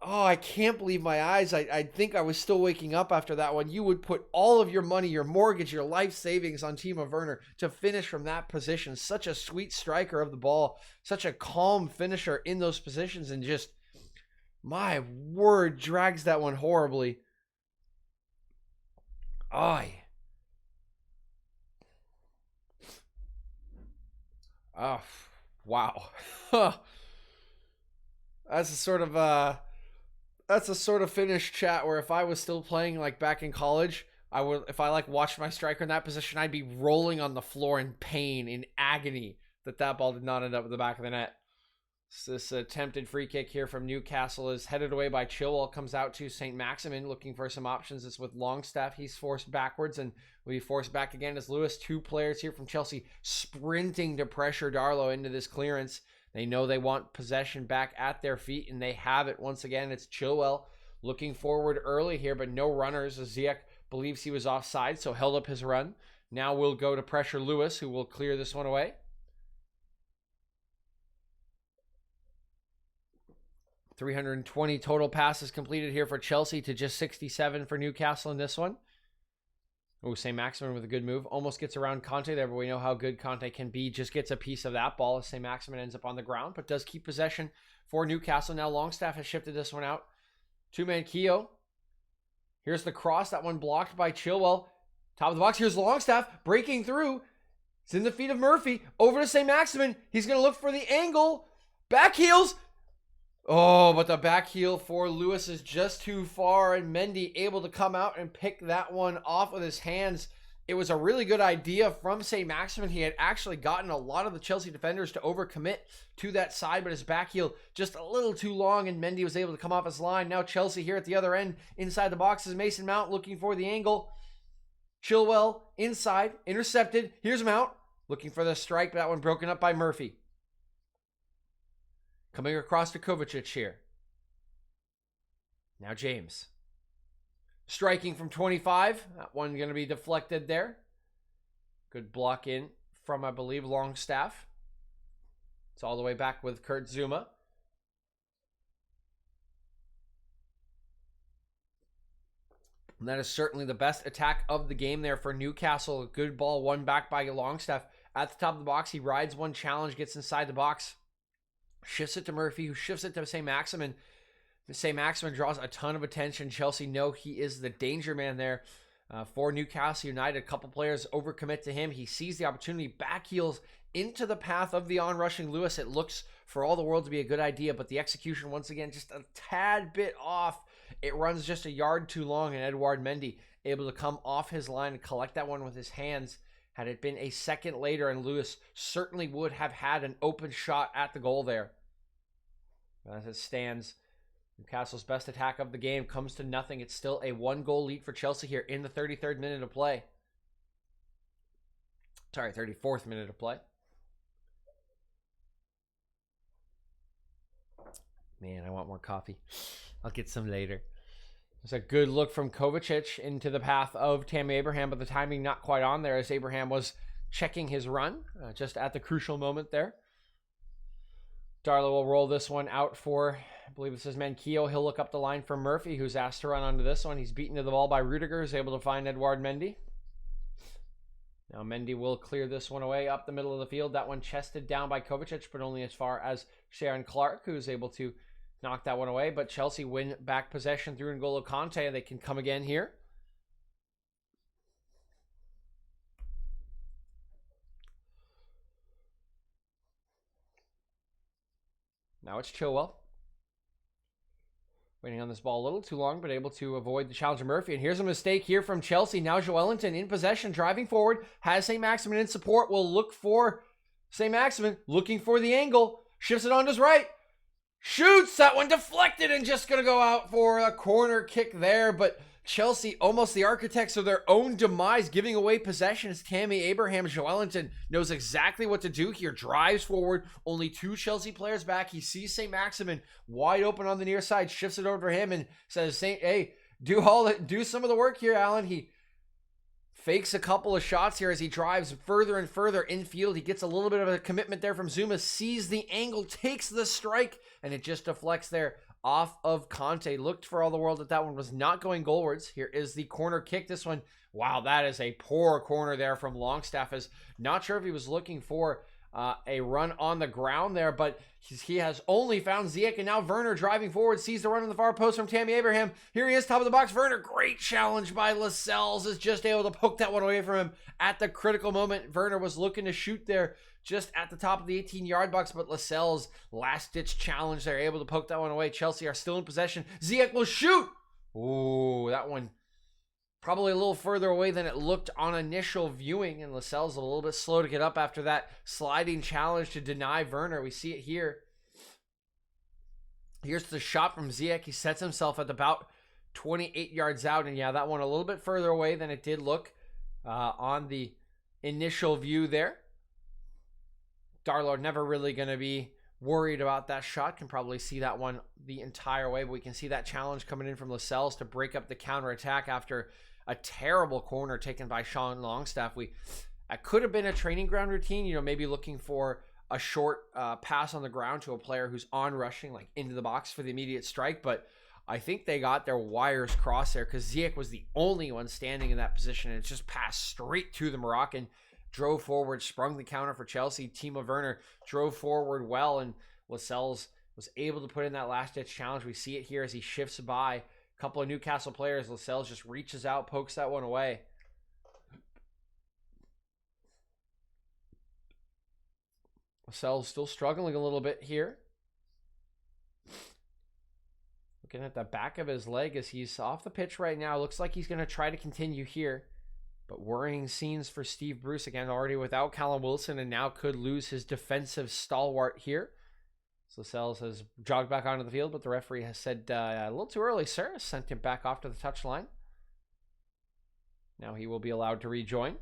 Oh, I can't believe my eyes. I think I was still waking up after that one. You would put all of your money, your mortgage, your life savings on Timo Werner to finish from that position. Such a sweet striker of the ball. Such a calm finisher in those positions, and just, my word, drags that one horribly. Oh, wow. That's a sort of finish chat where if I was still playing like back in college, if I like watched my striker in that position, I'd be rolling on the floor in pain, in agony that ball did not end up in the back of the net. This attempted free kick here from Newcastle is headed away by Chilwell. Comes out to St. Maximin looking for some options. It's with Longstaff. He's forced backwards and will be forced back again as Lewis. Two players here from Chelsea sprinting to pressure Darlow into this clearance. They know they want possession back at their feet, and they have it once again. It's Chilwell looking forward early here, but no runners as Ziyech believes he was offside, so held up his run. Now we'll go to pressure Lewis, who will clear this one away. 320 total passes completed here for Chelsea to just 67 for Newcastle in this one. Oh, St. Maximin with a good move. Almost gets around Conte there, but we know how good Conte can be. Just gets a piece of that ball as St. Maximin ends up on the ground, but does keep possession for Newcastle. Now Longstaff has shifted this one out. Two-man Keogh. Here's the cross. That one blocked by Chilwell. Top of the box. Here's Longstaff breaking through. It's in the feet of Murphy. Over to St. Maximin. He's going to look for the angle. Back heels. Oh, but the back heel for Lewis is just too far, and Mendy able to come out and pick that one off with his hands. It was a really good idea from St. Maximin. He had actually gotten a lot of the Chelsea defenders to overcommit to that side, but his back heel just a little too long, and Mendy was able to come off his line. Now Chelsea here at the other end. Inside the box is Mason Mount looking for the angle. Chilwell inside, intercepted. Here's Mount looking for the strike, but that one broken up by Murphy. Coming across to Kovacic here. Now James. Striking from 25. That one going to be deflected there. Good block in from, I believe, Longstaff. It's all the way back with Kurt Zouma. And that is certainly the best attack of the game there for Newcastle. A good ball won back by Longstaff. At the top of the box, he rides one challenge, gets inside the box. Shifts it to Murphy, who shifts it to St. Maximin. St. Maximin draws a ton of attention. Chelsea know he is the danger man there for Newcastle United. A couple players overcommit to him. He sees the opportunity, back heels into the path of the on-rushing Lewis. It looks for all the world to be a good idea, but the execution, once again, just a tad bit off It runs just a yard too long, and Edouard Mendy able to come off his line and collect that one with his hands. Had it been a second later, and Lewis certainly would have had an open shot at the goal there. As it stands, Newcastle's best attack of the game comes to nothing. It's still a 1-goal lead for Chelsea here in the 33rd minute of play. Sorry, 34th minute of play. Man, I want more coffee. I'll get some later. It's a good look from Kovacic into the path of Tammy Abraham, but the timing not quite on there as Abraham was checking his run just at the crucial moment there. Darlow will roll this one out for, I believe this is Manquillo. He'll look up the line for Murphy, who's asked to run onto this one. He's beaten to the ball by Rudiger, who's able to find Edouard Mendy. Now Mendy will clear this one away up the middle of the field. That one chested down by Kovacic, but only as far as Sharon Clark, who's able to knock that one away. But Chelsea win back possession through N'Golo Kanté, and they can come again here. Now it's Chilwell. Waiting on this ball a little too long, but able to avoid the challenge of Murphy. And here's a mistake here from Chelsea. Now Joelinton in possession, driving forward, has St. Maximin in support, will look for St. Maximin, looking for the angle, shifts it on to his right, shoots, that one deflected, and just going to go out for a corner kick there. But Chelsea, almost the architects of their own demise, giving away possession as Tammy Abraham. Joelinton knows exactly what to do here, drives forward, only 2 Chelsea players back. He sees St. Maximin wide open on the near side, shifts it over to him and says, hey, do some of the work here, Alan. He fakes a couple of shots here as he drives further and further infield. He gets a little bit of a commitment there from Zuma, sees the angle, takes the strike, and it just deflects there off of Kanté. Looked for all the world that one was not going goalwards. Here is the corner kick. This one, wow, that is a poor corner there from Longstaff. Is not sure if he was looking for a run on the ground there, but he has only found Ziyech, and now Werner driving forward, sees the run on the far post from Tammy Abraham. Here he is, top of the box. Werner, great challenge by Lascelles, is just able to poke that one away from him at the critical moment. Werner was looking to shoot there just at the top of the 18-yard box, but Lascelles, last-ditch challenge, they're able to poke that one away. Chelsea are still in possession. Ziyech will shoot. Ooh, that one probably a little further away than it looked on initial viewing, and Lascelles a little bit slow to get up after that sliding challenge to deny Werner. We see it here. Here's the shot from Ziyech. He sets himself at about 28 yards out, and yeah, that one a little bit further away than it did look on the initial view there. Darlow never really going to be worried about that shot. Can probably see that one the entire way, but we can see that challenge coming in from Lascelles to break up the counterattack after a terrible corner taken by Sean Longstaff. It could have been a training ground routine, maybe looking for a short pass on the ground to a player who's on rushing, like into the box for the immediate strike, but I think they got their wires crossed there because Ziyech was the only one standing in that position, and it just passed straight to the Moroccan. Drove forward, sprung the counter for Chelsea. Timo Werner drove forward well, and Lascelles was able to put in that last-ditch challenge. We see it here as he shifts by a couple of Newcastle players. Lascelles just reaches out, pokes that one away. Lascelles still struggling a little bit here. Looking at the back of his leg as he's off the pitch right now. Looks like he's going to try to continue here. But worrying scenes for Steve Bruce, again, already without Callum Wilson, and now could lose his defensive stalwart here. So Lascelles has jogged back onto the field, but the referee has said a little too early, sir. Sent him back off to the touchline. Now he will be allowed to rejoin.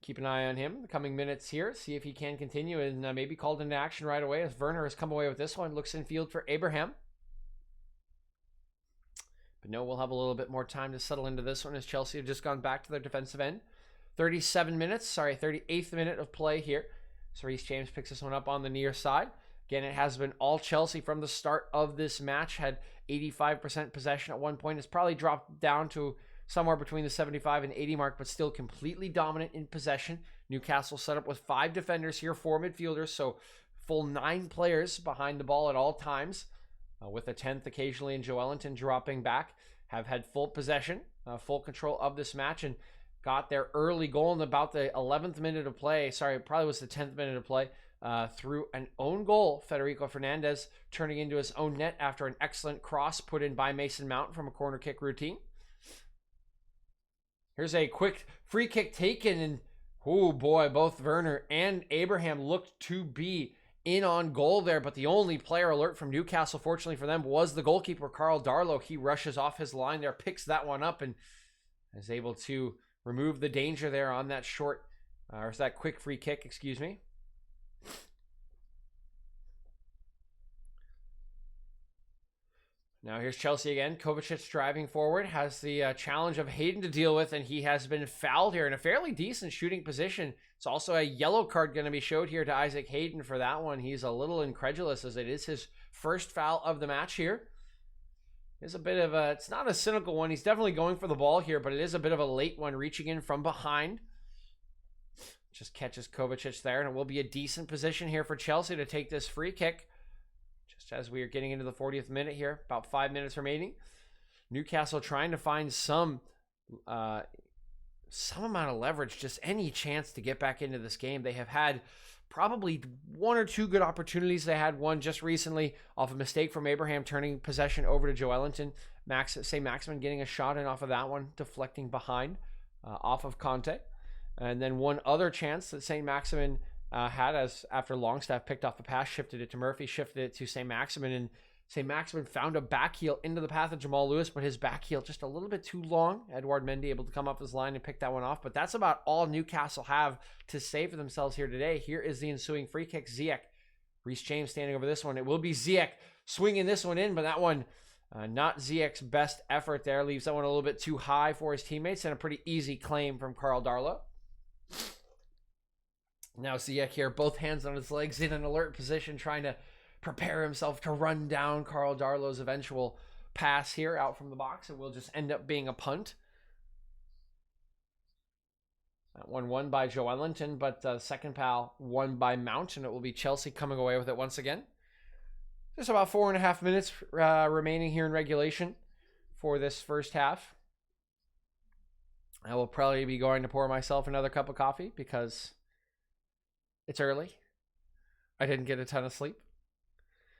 Keep an eye on him in the coming minutes here. See if he can continue and maybe called into action right away as Werner has come away with this one. Looks in field for Abraham. But no, we'll have a little bit more time to settle into this one as Chelsea have just gone back to their defensive end. 38th minute of play here. So Reece James picks this one up on the near side. Again, it has been all Chelsea from the start of this match. Had 85% possession at one point. It's probably dropped down to somewhere between the 75 and 80 mark, but still completely dominant in possession. Newcastle set up with 5 defenders here, 4 midfielders, so full 9 players behind the ball at all times. With a 10th occasionally in Joelinton dropping back, have had full possession, full control of this match, and got their early goal in about the 11th minute of play. Sorry, it probably was the 10th minute of play. through an own goal. Federico Fernandez turning into his own net after an excellent cross put in by Mason Mount from a corner kick routine. Here's a quick free kick taken, and oh boy, both Werner and Abraham looked to be in on goal there, but the only player alert from Newcastle, fortunately for them, was the goalkeeper, Karl Darlow. He rushes off his line there, picks that one up, and is able to remove the danger there on that short, or that quick free kick, excuse me. Now here's Chelsea again. Kovacic driving forward, has the challenge of Hayden to deal with, and he has been fouled here in a fairly decent shooting position. It's also a yellow card going to be showed here to Isaac Hayden for that one. He's a little incredulous as it is his first foul of the match here. It's a bit of a, it's not a cynical one. He's definitely going for the ball here, but it is a bit of a late one, reaching in from behind. Just catches Kovacic there, and it will be a decent position here for Chelsea to take this free kick. Just as we are getting into the 40th minute here, about 5 minutes remaining. Newcastle trying to find some amount of leverage, just any chance to get back into this game. They have had probably one or two good opportunities. They had one just recently off a mistake from Abraham, turning possession over to Joe Ellington. St. Maximin getting a shot in off of that one, deflecting behind off of Conte. And then one other chance that St. Maximin had, as after Longstaff picked off the pass, shifted it to Murphy, shifted it to St. Maximin, and St. Maximin found a back heel into the path of Jamal Lewis, but his back heel just a little bit too long. Edouard Mendy able to come up his line and pick that one off, but that's about all Newcastle have to say for themselves here today. Here is the ensuing free kick. Ziyech, Reece James standing over this one. It will be Ziyech swinging this one in, but that one not Ziyech's best effort there. Leaves that one a little bit too high for his teammates, and a pretty easy claim from Karl Darlow. Now Ziyech here, both hands on his legs in an alert position, trying to prepare himself to run down Karl Darlow's eventual pass here out from the box. It will just end up being a punt. That one won by Joe Ellington, but second pal won by Mount, and it will be Chelsea coming away with it once again. Just about 4.5 minutes remaining here in regulation for this first half. I will probably be going to pour myself another cup of coffee because it's early. I didn't get a ton of sleep.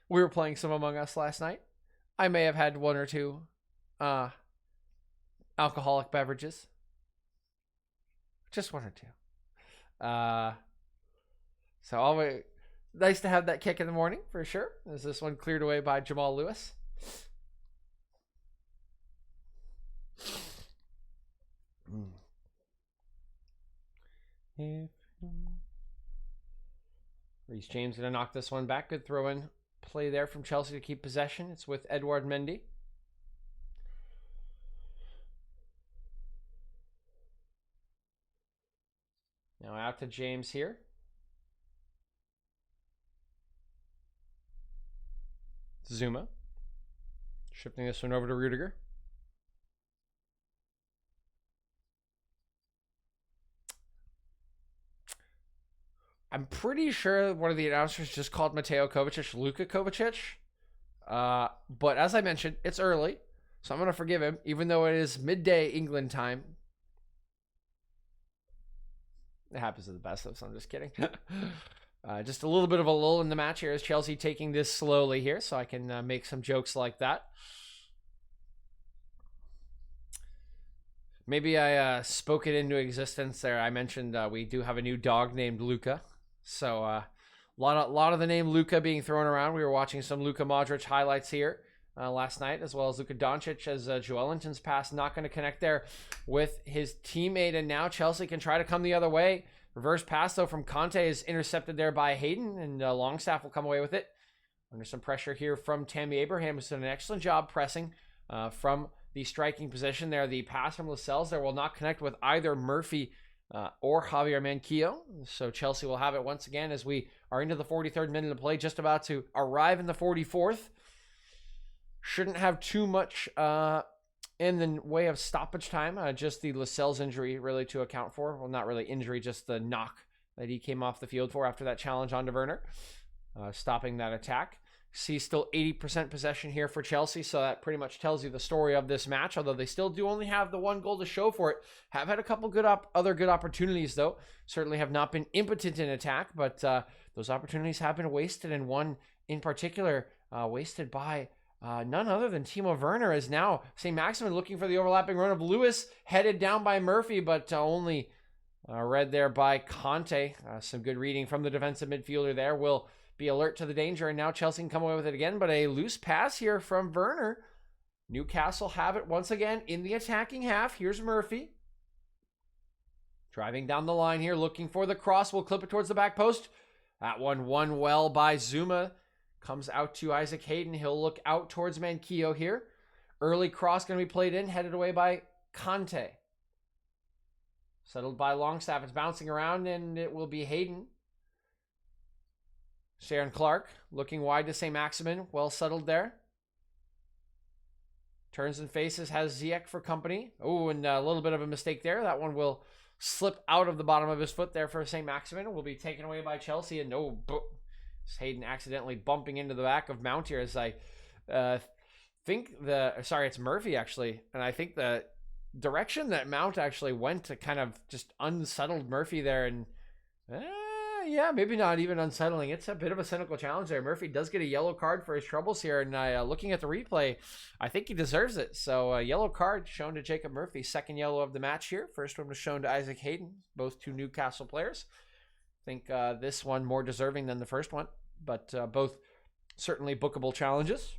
We were playing some Among Us last night. I may have had one or two alcoholic beverages. Just one or two. So always nice to have that kick in the morning for sure. Is this one cleared away by Jamal Lewis? Reece James going to knock this one back. Good throw-in play there from Chelsea to keep possession. It's with Edouard Mendy. Now out to James here. Zuma. Shifting this one over to Rudiger. I'm pretty sure one of the announcers just called Mateo Kovacic Luka Kovacic. But as I mentioned, it's early, so I'm going to forgive him, even though it is midday England time. It happens to the best of us, I'm just kidding. Just a little bit of a lull in the match here as Chelsea taking this slowly here, so I can make some jokes like that. Maybe I spoke it into existence there. I mentioned we do have a new dog named Luka. So a lot of the name Luka being thrown around. We were watching some Luka Modric highlights here last night, as well as Luka Doncic, as Joe Ellington's pass not going to connect there with his teammate. And now Chelsea can try to come the other way. Reverse pass, though, from Conte is intercepted there by Hayden, and Longstaff will come away with it. Under some pressure here from Tammy Abraham, who's done an excellent job pressing from the striking position there. The pass from Lascelles there will not connect with either Murphy or Javier Manquillo. So Chelsea will have it once again as we are into the 43rd minute of play, just about to arrive in the 44th. Shouldn't have too much in the way of stoppage time. Just the Lascelles injury really to account for. Well, not really injury, just the knock that he came off the field for after that challenge onto Werner. Stopping that attack. See still 80% possession here for Chelsea, so that pretty much tells you the story of this match, although they still do only have the one goal to show for it. Have had a couple other good opportunities, though. Certainly have not been impotent in attack, but those opportunities have been wasted, and one in particular wasted by none other than Timo Werner, is now St. Maximin looking for the overlapping run of Lewis, headed down by Murphy, but only read there by Conte. Some good reading from the defensive midfielder there. Will be alert to the danger, and now Chelsea can come away with it again, but a loose pass here from Werner. Newcastle have it once again in the attacking half. Here's Murphy. Driving down the line here, looking for the cross. Will clip it towards the back post. That one won well by Zuma. Comes out to Isaac Hayden. He'll look out towards Manquillo here. Early cross going to be played in, headed away by Conte. Settled by Longstaff. It's bouncing around, and it will be Hayden. Sharon Clark looking wide to St. Maximin. Well settled there. Turns and faces, has Ziyech for company. Oh, and a little bit of a mistake there. That one will slip out of the bottom of his foot there for St. Maximin. Will be taken away by Chelsea. And Hayden accidentally bumping into the back of Mount here, as I think it's Murphy actually. And I think the direction that Mount actually went to kind of just unsettled Murphy there. And yeah, maybe not even unsettling. It's a bit of a cynical challenge there. Murphy does get a yellow card for his troubles here, and looking at the replay, I think he deserves it. So yellow card shown to Jacob Murphy, second yellow of the match here. First one was shown to Isaac Hayden, both two Newcastle players. I think this one more deserving than the first one, but both certainly bookable challenges.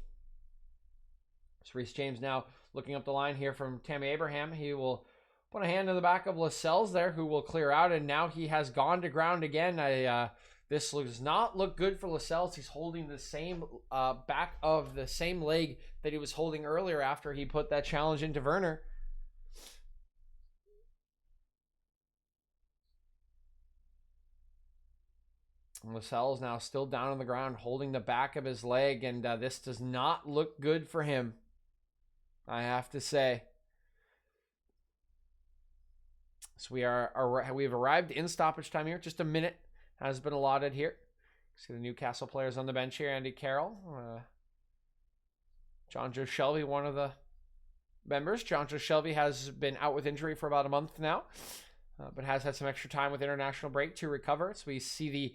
So Reece James now looking up the line here from Tammy Abraham. He will put a hand in the back of Lascelles there, who will clear out, and now he has gone to ground again. This does not look good for Lascelles. He's holding the same back of the same leg that he was holding earlier after he put that challenge into Werner. Lascelles now still down on the ground, holding the back of his leg, and this does not look good for him, I have to say. So we have arrived in stoppage time here. Just a minute has been allotted here. See the Newcastle players on the bench here. Andy Carroll, John Joe Shelby, one of the members. John Joe Shelby has been out with injury for about a month now, but has had some extra time with international break to recover. So we see the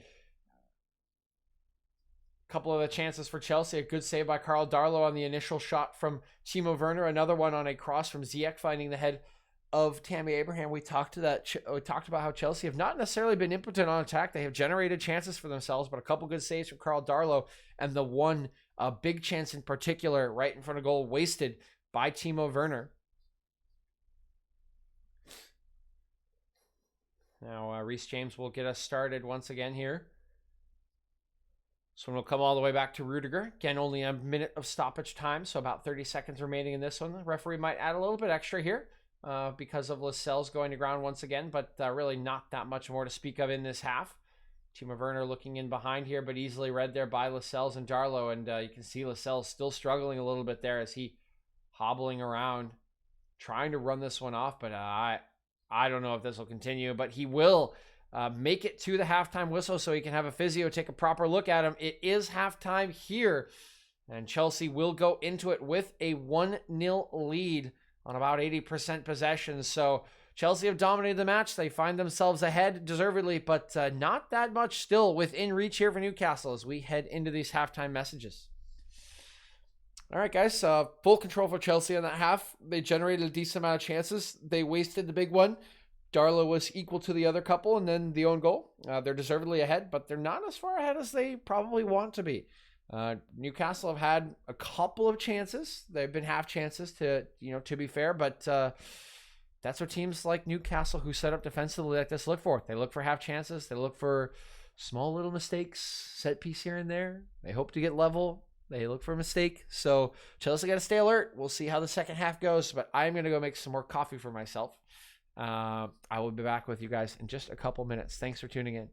couple of the chances for Chelsea. A good save by Carl Darlow on the initial shot from Timo Werner. Another one on a cross from Ziyech, finding the head of Tammy Abraham. We talked about how Chelsea have not necessarily been impotent on attack. They have generated chances for themselves, but a couple good saves from Carl Darlow, and the one big chance in particular right in front of goal wasted by Timo Werner. Now Reece James will get us started once again here. This one will come all the way back to Rudiger. Again, only a minute of stoppage time, so about 30 seconds remaining in this one. The referee might add a little bit extra here because of Lascelles going to ground once again, but really not that much more to speak of in this half. Timo Werner looking in behind here, but easily read there by Lascelles and Darlow, and you can see Lascelles still struggling a little bit there as he hobbling around, trying to run this one off, but I don't know if this will continue, but he will make it to the halftime whistle so he can have a physio take a proper look at him. It is halftime here, and Chelsea will go into it with a 1-0 lead on about 80% possession. So Chelsea have dominated the match. They find themselves ahead deservedly, but not that much still within reach here for Newcastle as we head into these halftime messages. All right, guys, full control for Chelsea in that half. They generated a decent amount of chances. They wasted the big one. Darlow was equal to the other couple, and then the own goal. They're deservedly ahead, but they're not as far ahead as they probably want to be. Newcastle have had a couple of chances. They've been half chances to be fair, but that's what teams like Newcastle who set up defensively like this look for. They look for half chances. They look for small little mistakes, set piece here and there. They hope to get level. They look for a mistake. So Chelsea got to stay alert. We'll see how the second half goes, but I'm going to go make some more coffee for myself. I will be back with you guys in just a couple minutes. Thanks for tuning in.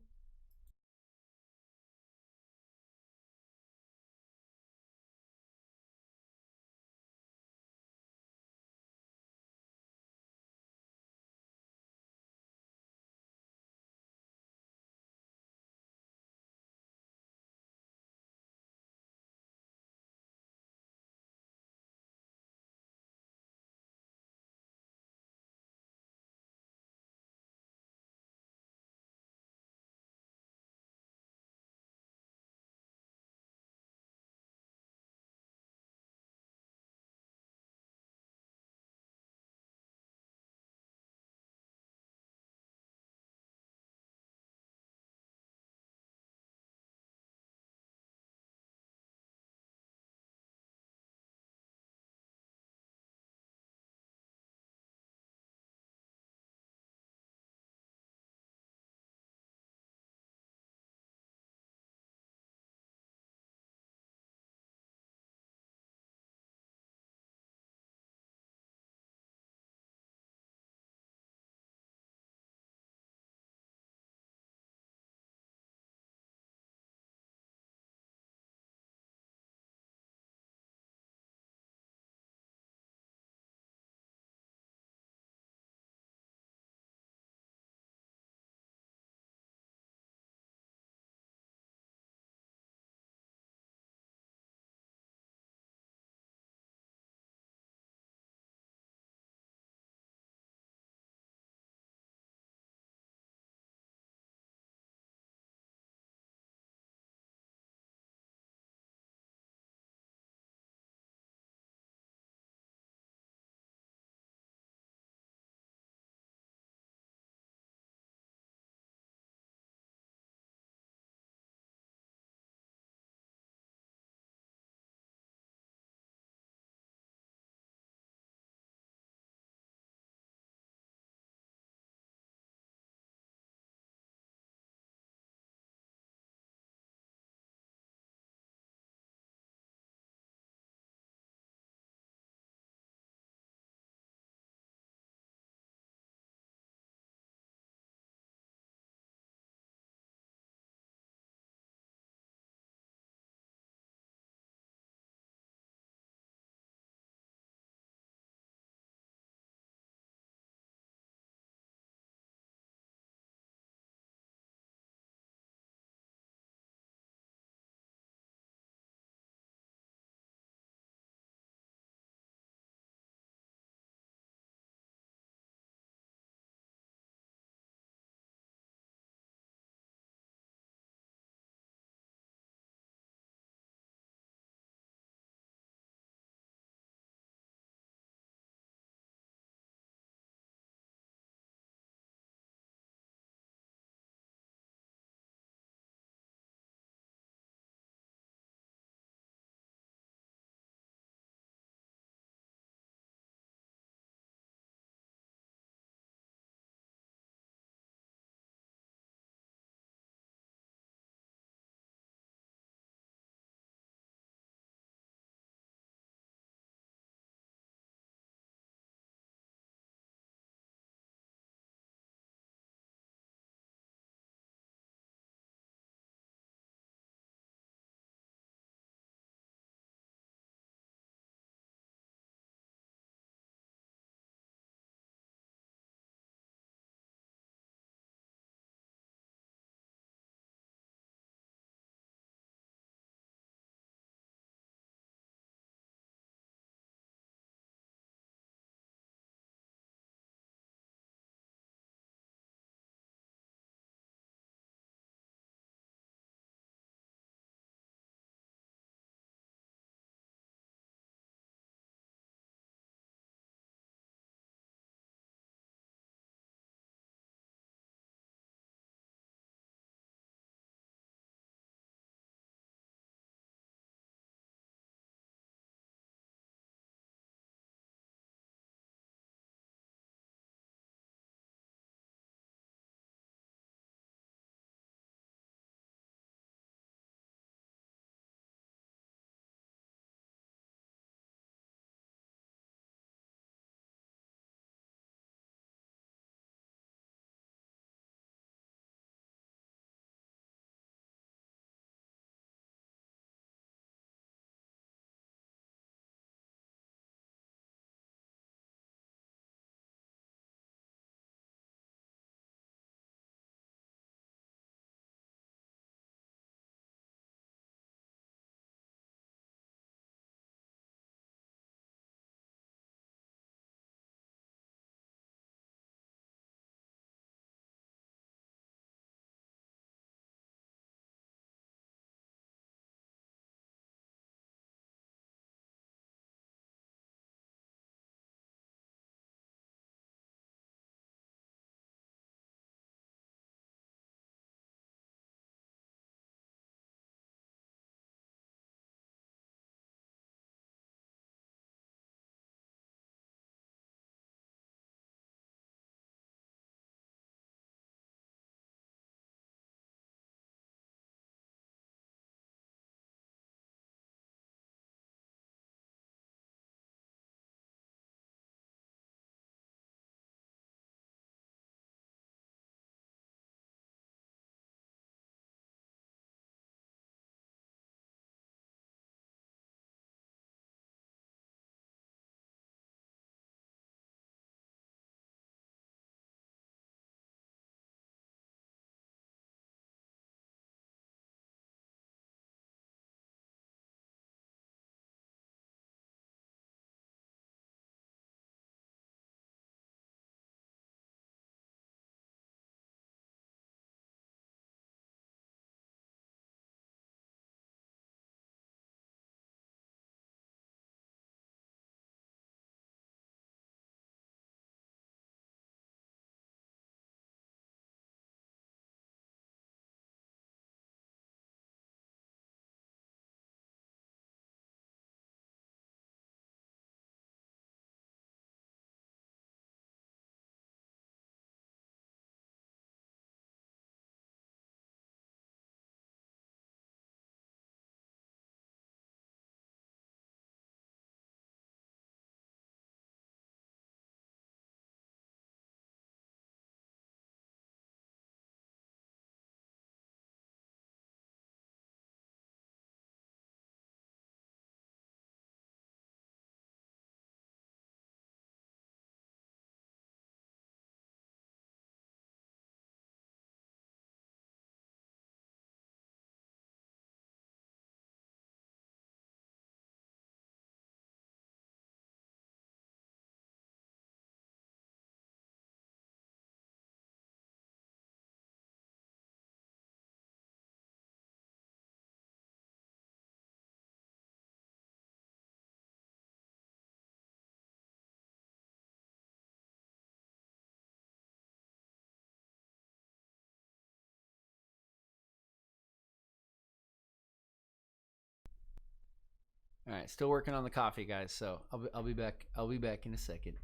All right, still working on the coffee, guys. So I'll be back. I'll be back in a second.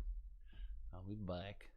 I'll be back.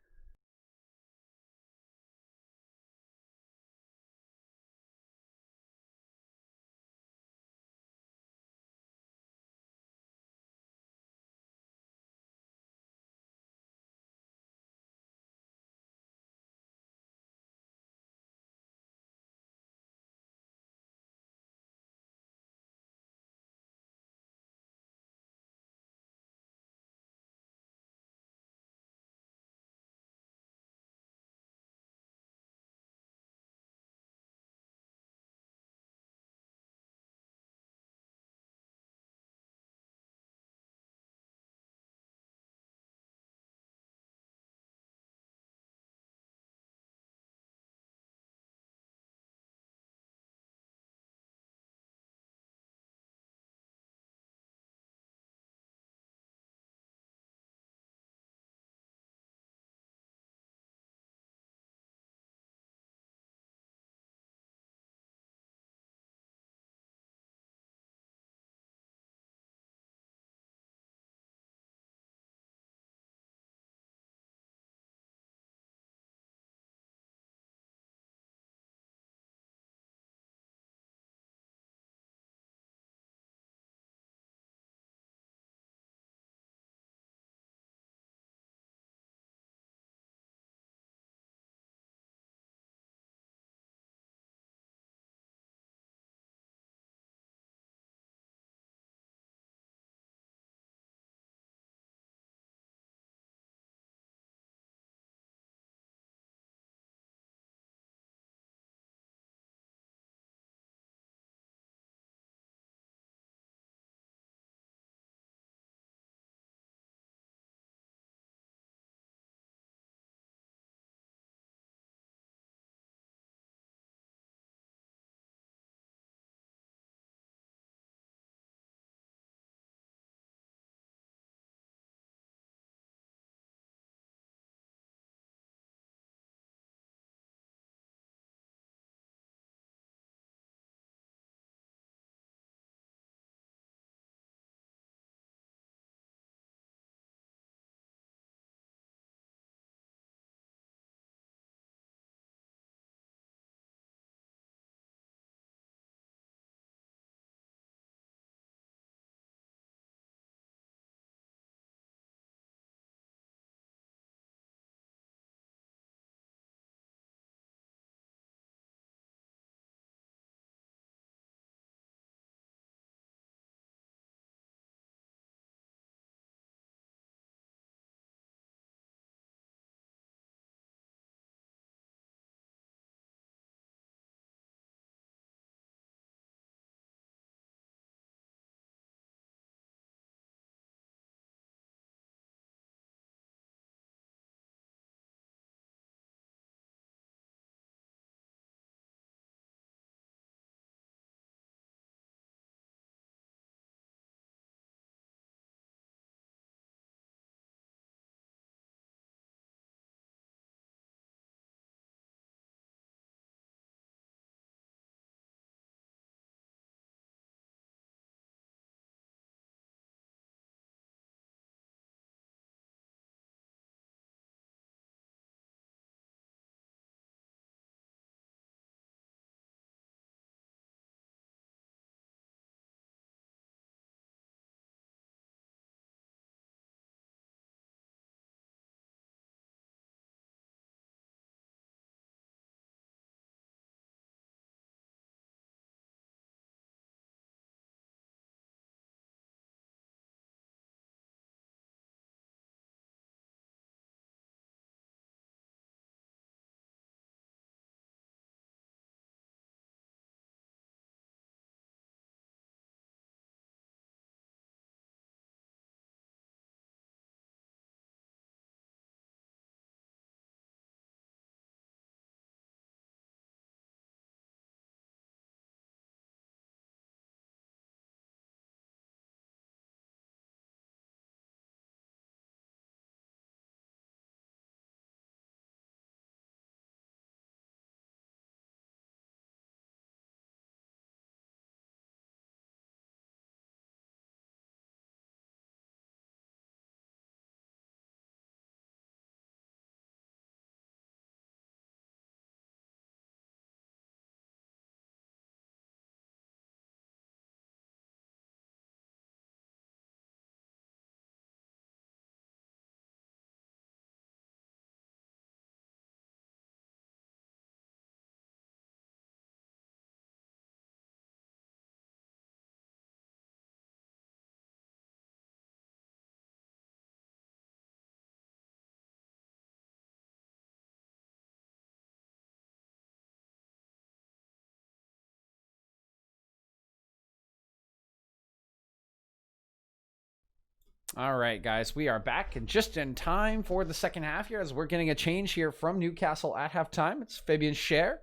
All right, guys, we are back and just in time for the second half here as we're getting a change here from Newcastle at halftime. It's Fabian Scher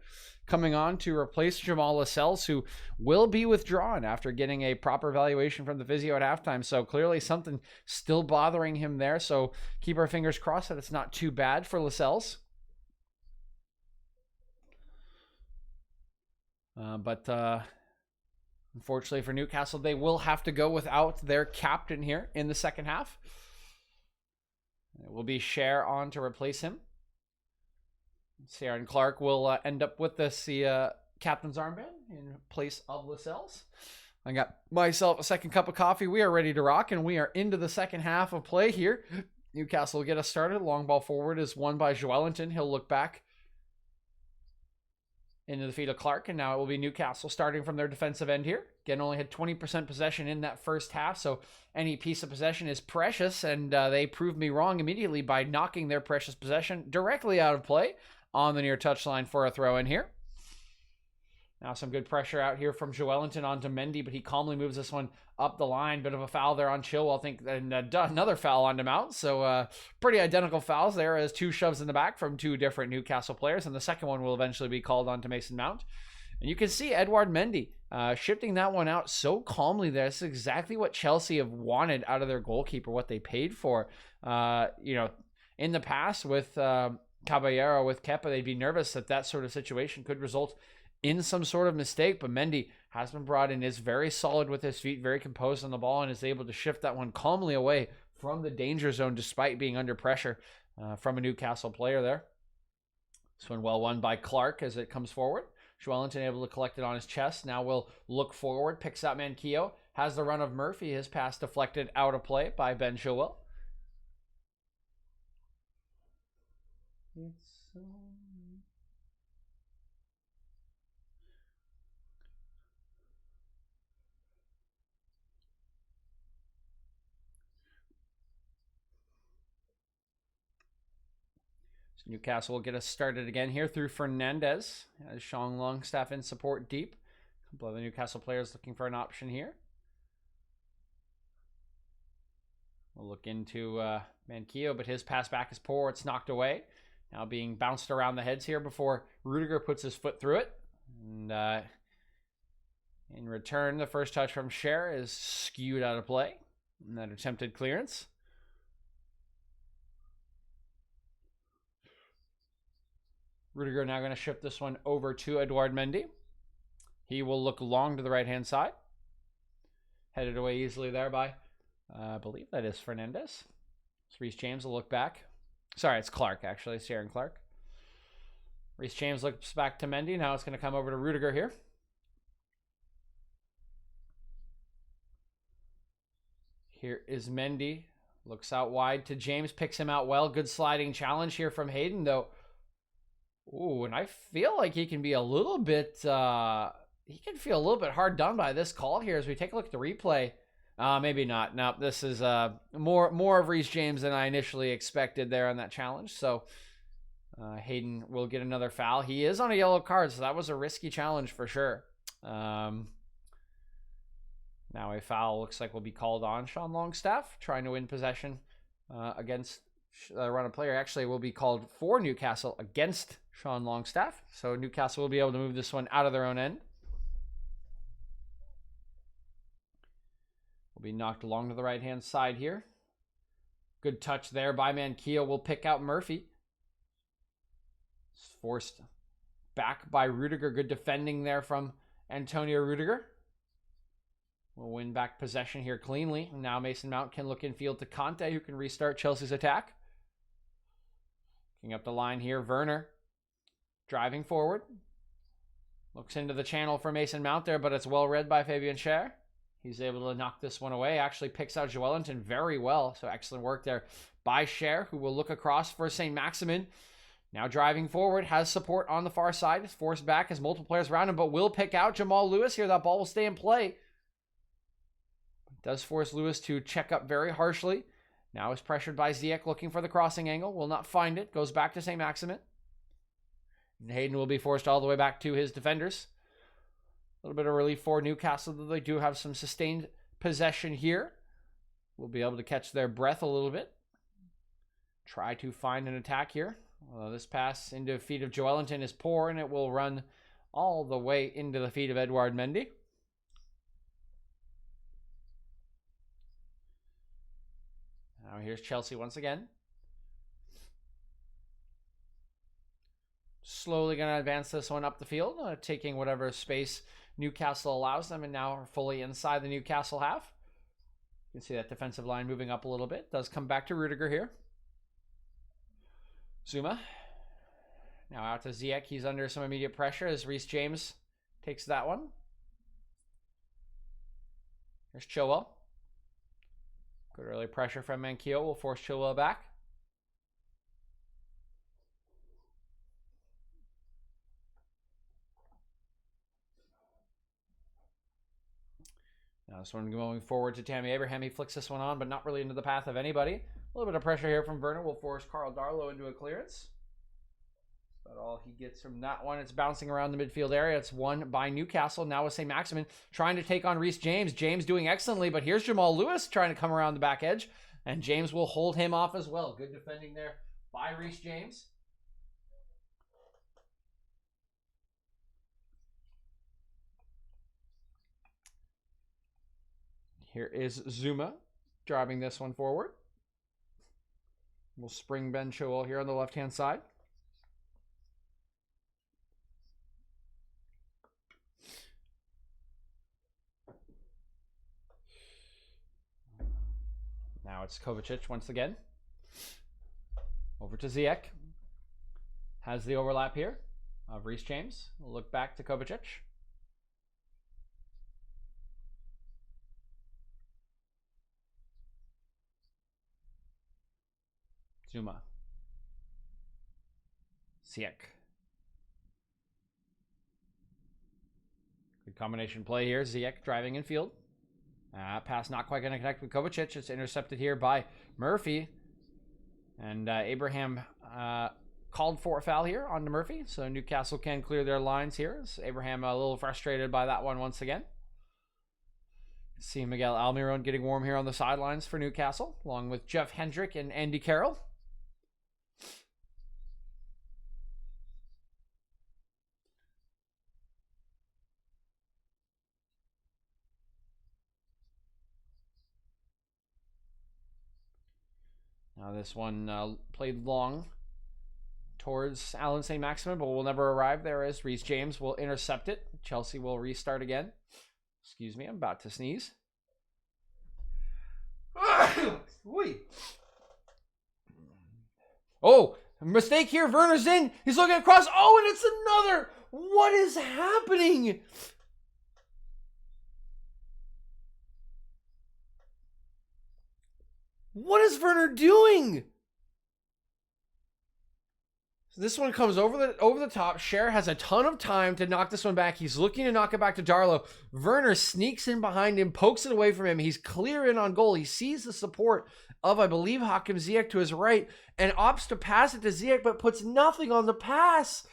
coming on to replace Jamal Lascelles, who will be withdrawn after getting a proper evaluation from the physio at halftime. So clearly something still bothering him there. So keep our fingers crossed that it's not too bad for Lascelles. But unfortunately for Newcastle, they will have to go without their captain here in the second half. It will be Scher on to replace him. Ciaran Clark will end up with the captain's armband in place of Lascelles. I got myself a second cup of coffee. We are ready to rock, and we are into the second half of play here. Newcastle will get us started. Long ball forward is won by Joelinton. He'll look back into the feet of Clark, and now it will be Newcastle starting from their defensive end here. Again, only had 20% possession in that first half, so any piece of possession is precious, and they proved me wrong immediately by knocking their precious possession directly out of play on the near touchline for a throw in here. Now some good pressure out here from Joelinton onto Mendy, but he calmly moves this one up the line. Bit of a foul there on Chilwell, I think, and another foul on Mount. So pretty identical fouls there as two shoves in the back from two different Newcastle players, and the second one will eventually be called on to Mason Mount. And you can see Edouard Mendy shifting that one out so calmly there. This is exactly what Chelsea have wanted out of their goalkeeper, what they paid for. In the past with Caballero, with Kepa, they'd be nervous that that sort of situation could result in some sort of mistake, but Mendy has been brought in, is very solid with his feet, very composed on the ball, and is able to shift that one calmly away from the danger zone despite being under pressure from a Newcastle player there. This one well won by Clark as it comes forward. Joelinton able to collect it on his chest. Now will look forward, picks out Manquillo, has the run of Murphy, his pass deflected out of play by Ben Chilwell. Newcastle will get us started again here through Fernandez. As Sean Longstaff in support deep. A couple of the Newcastle players looking for an option here. We'll look into Manquillo, but his pass back is poor. It's knocked away. Now being bounced around the heads here before Rudiger puts his foot through it. And in return, the first touch from Scher is skewed out of play. And that attempted clearance. Rudiger now going to shift this one over to Edouard Mendy. He will look long to the right-hand side. Headed away easily there by, I believe that is Fernandez. Reece James will look back. Sorry, it's Clark, actually. It's Ciaran Clark. Reece James looks back to Mendy. Now it's going to come over to Rudiger here. Here is Mendy. Looks out wide to James. Picks him out well. Good sliding challenge here from Hayden, though. Ooh, and I feel like he can be a little bit, feel a little bit hard done by this call here as we take a look at the replay. Maybe not. No, this is more of Reece James than I initially expected there on that challenge. So Hayden will get another foul. He is on a yellow card, so that was a risky challenge for sure. Now a foul looks like will be called on Sean Longstaff, trying to win possession against run a player. Actually will be called for Newcastle against Sean Longstaff. So Newcastle will be able to move this one out of their own end. Will be knocked along to the right-hand side here. Good touch there by Manquillo. Will pick out Murphy. It's forced back by Rudiger. Good defending there from Antonio Rudiger. We'll win back possession here cleanly. Now Mason Mount can look infield to Conte, who can restart Chelsea's attack. Looking up the line here, Werner driving forward. Looks into the channel for Mason Mount there, but it's well read by Fabian Scher. He's able to knock this one away. Actually picks out Joelinton very well. So excellent work there by Scher, who will look across for St. Maximin. Now driving forward, has support on the far side. Is forced back, has multiple players around him, but will pick out Jamal Lewis here. That ball will stay in play. Does force Lewis to check up very harshly. Now is pressured by Ziyech, looking for the crossing angle. Will not find it. Goes back to St. Maximin. And Hayden will be forced all the way back to his defenders. A little bit of relief for Newcastle, though they do have some sustained possession here. will be able to catch their breath a little bit. Try to find an attack here. Although this pass into the feet of Joelinton is poor, and it will run all the way into the feet of Edouard Mendy. Now here's Chelsea once again. Slowly going to advance this one up the field, taking whatever space Newcastle allows them, and now are fully inside the Newcastle half. You can see that defensive line moving up a little bit. Does come back to Rudiger here. Zuma. Now out to Ziyech. He's under some immediate pressure as Reece James takes that one. Here's Chilwell. Good early pressure from Manquillo will force Chilwell back. Now this one going forward to Tammy Abraham. He flicks this one on, but not really into the path of anybody. A little bit of pressure here from Werner will force Carl Darlow into a clearance. That's about all he gets from that one. It's bouncing around the midfield area. It's won by Newcastle. Now with St. Maximin trying to take on Reece James. James doing excellently, but here's Jamal Lewis trying to come around the back edge, and James will hold him off as well. Good defending there by Reece James. Here is Zuma driving this one forward. We'll spring Ben Chilwell here on the left-hand side. Now it's Kovacic once again. Over to Ziyech. Has the overlap here of Reece James. We'll look back to Kovacic. Zuma. Ziyech. Good combination play here. Ziyech driving in field. Pass not quite going to connect with Kovacic. It's intercepted here by Murphy. And Abraham called for a foul here on to Murphy. So Newcastle can clear their lines here. So Abraham a little frustrated by that one once again. See Miguel Almiron getting warm here on the sidelines for Newcastle, along with Jeff Hendrick and Andy Carroll. Now this one played long towards Alan St. Maximin, but will never arrive there as Reece James will intercept it. Chelsea will restart again. Excuse me, I'm about to sneeze. Oh, mistake here. Werner's in. He's looking across. Oh, and it's another. What is happening? What is Werner doing? So this one comes over the top. Cher has a ton of time to knock this one back. He's looking to knock it back to Darlow. Werner sneaks in behind him, pokes it away from him. He's clear in on goal. He sees the support of, I believe, Hakim Ziyech to his right and opts to pass it to Ziyech, but puts nothing on the pass.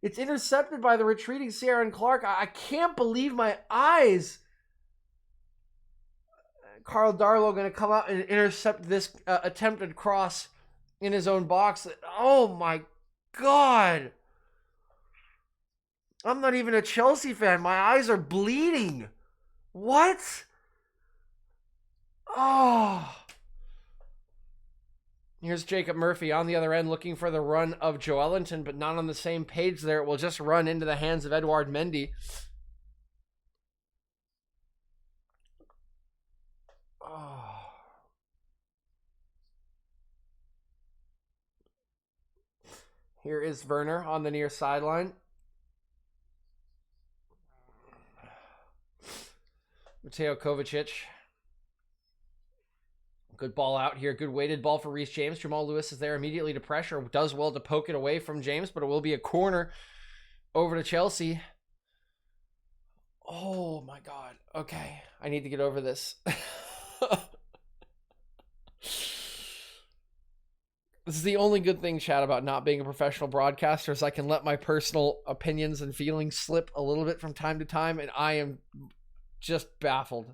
It's intercepted by the retreating Ciaran Clark. I can't believe my eyes. Carl Darlow going to come out and intercept this attempted cross in his own box. Oh my God. I'm not even a Chelsea fan. My eyes are bleeding. What? Oh. Here's Jacob Murphy on the other end looking for the run of Joelinton, but not on the same page there. It will just run into the hands of Edouard Mendy. Here is Werner on the near sideline. Mateo Kovacic. Good ball out here. Good weighted ball for Reece James. Jamal Lewis is there immediately to pressure. Does well to poke it away from James, but it will be a corner over to Chelsea. Oh my God. Okay. I need to get over this. This is the only good thing, Chad, about not being a professional broadcaster is I can let my personal opinions and feelings slip a little bit from time to time, and I am just baffled.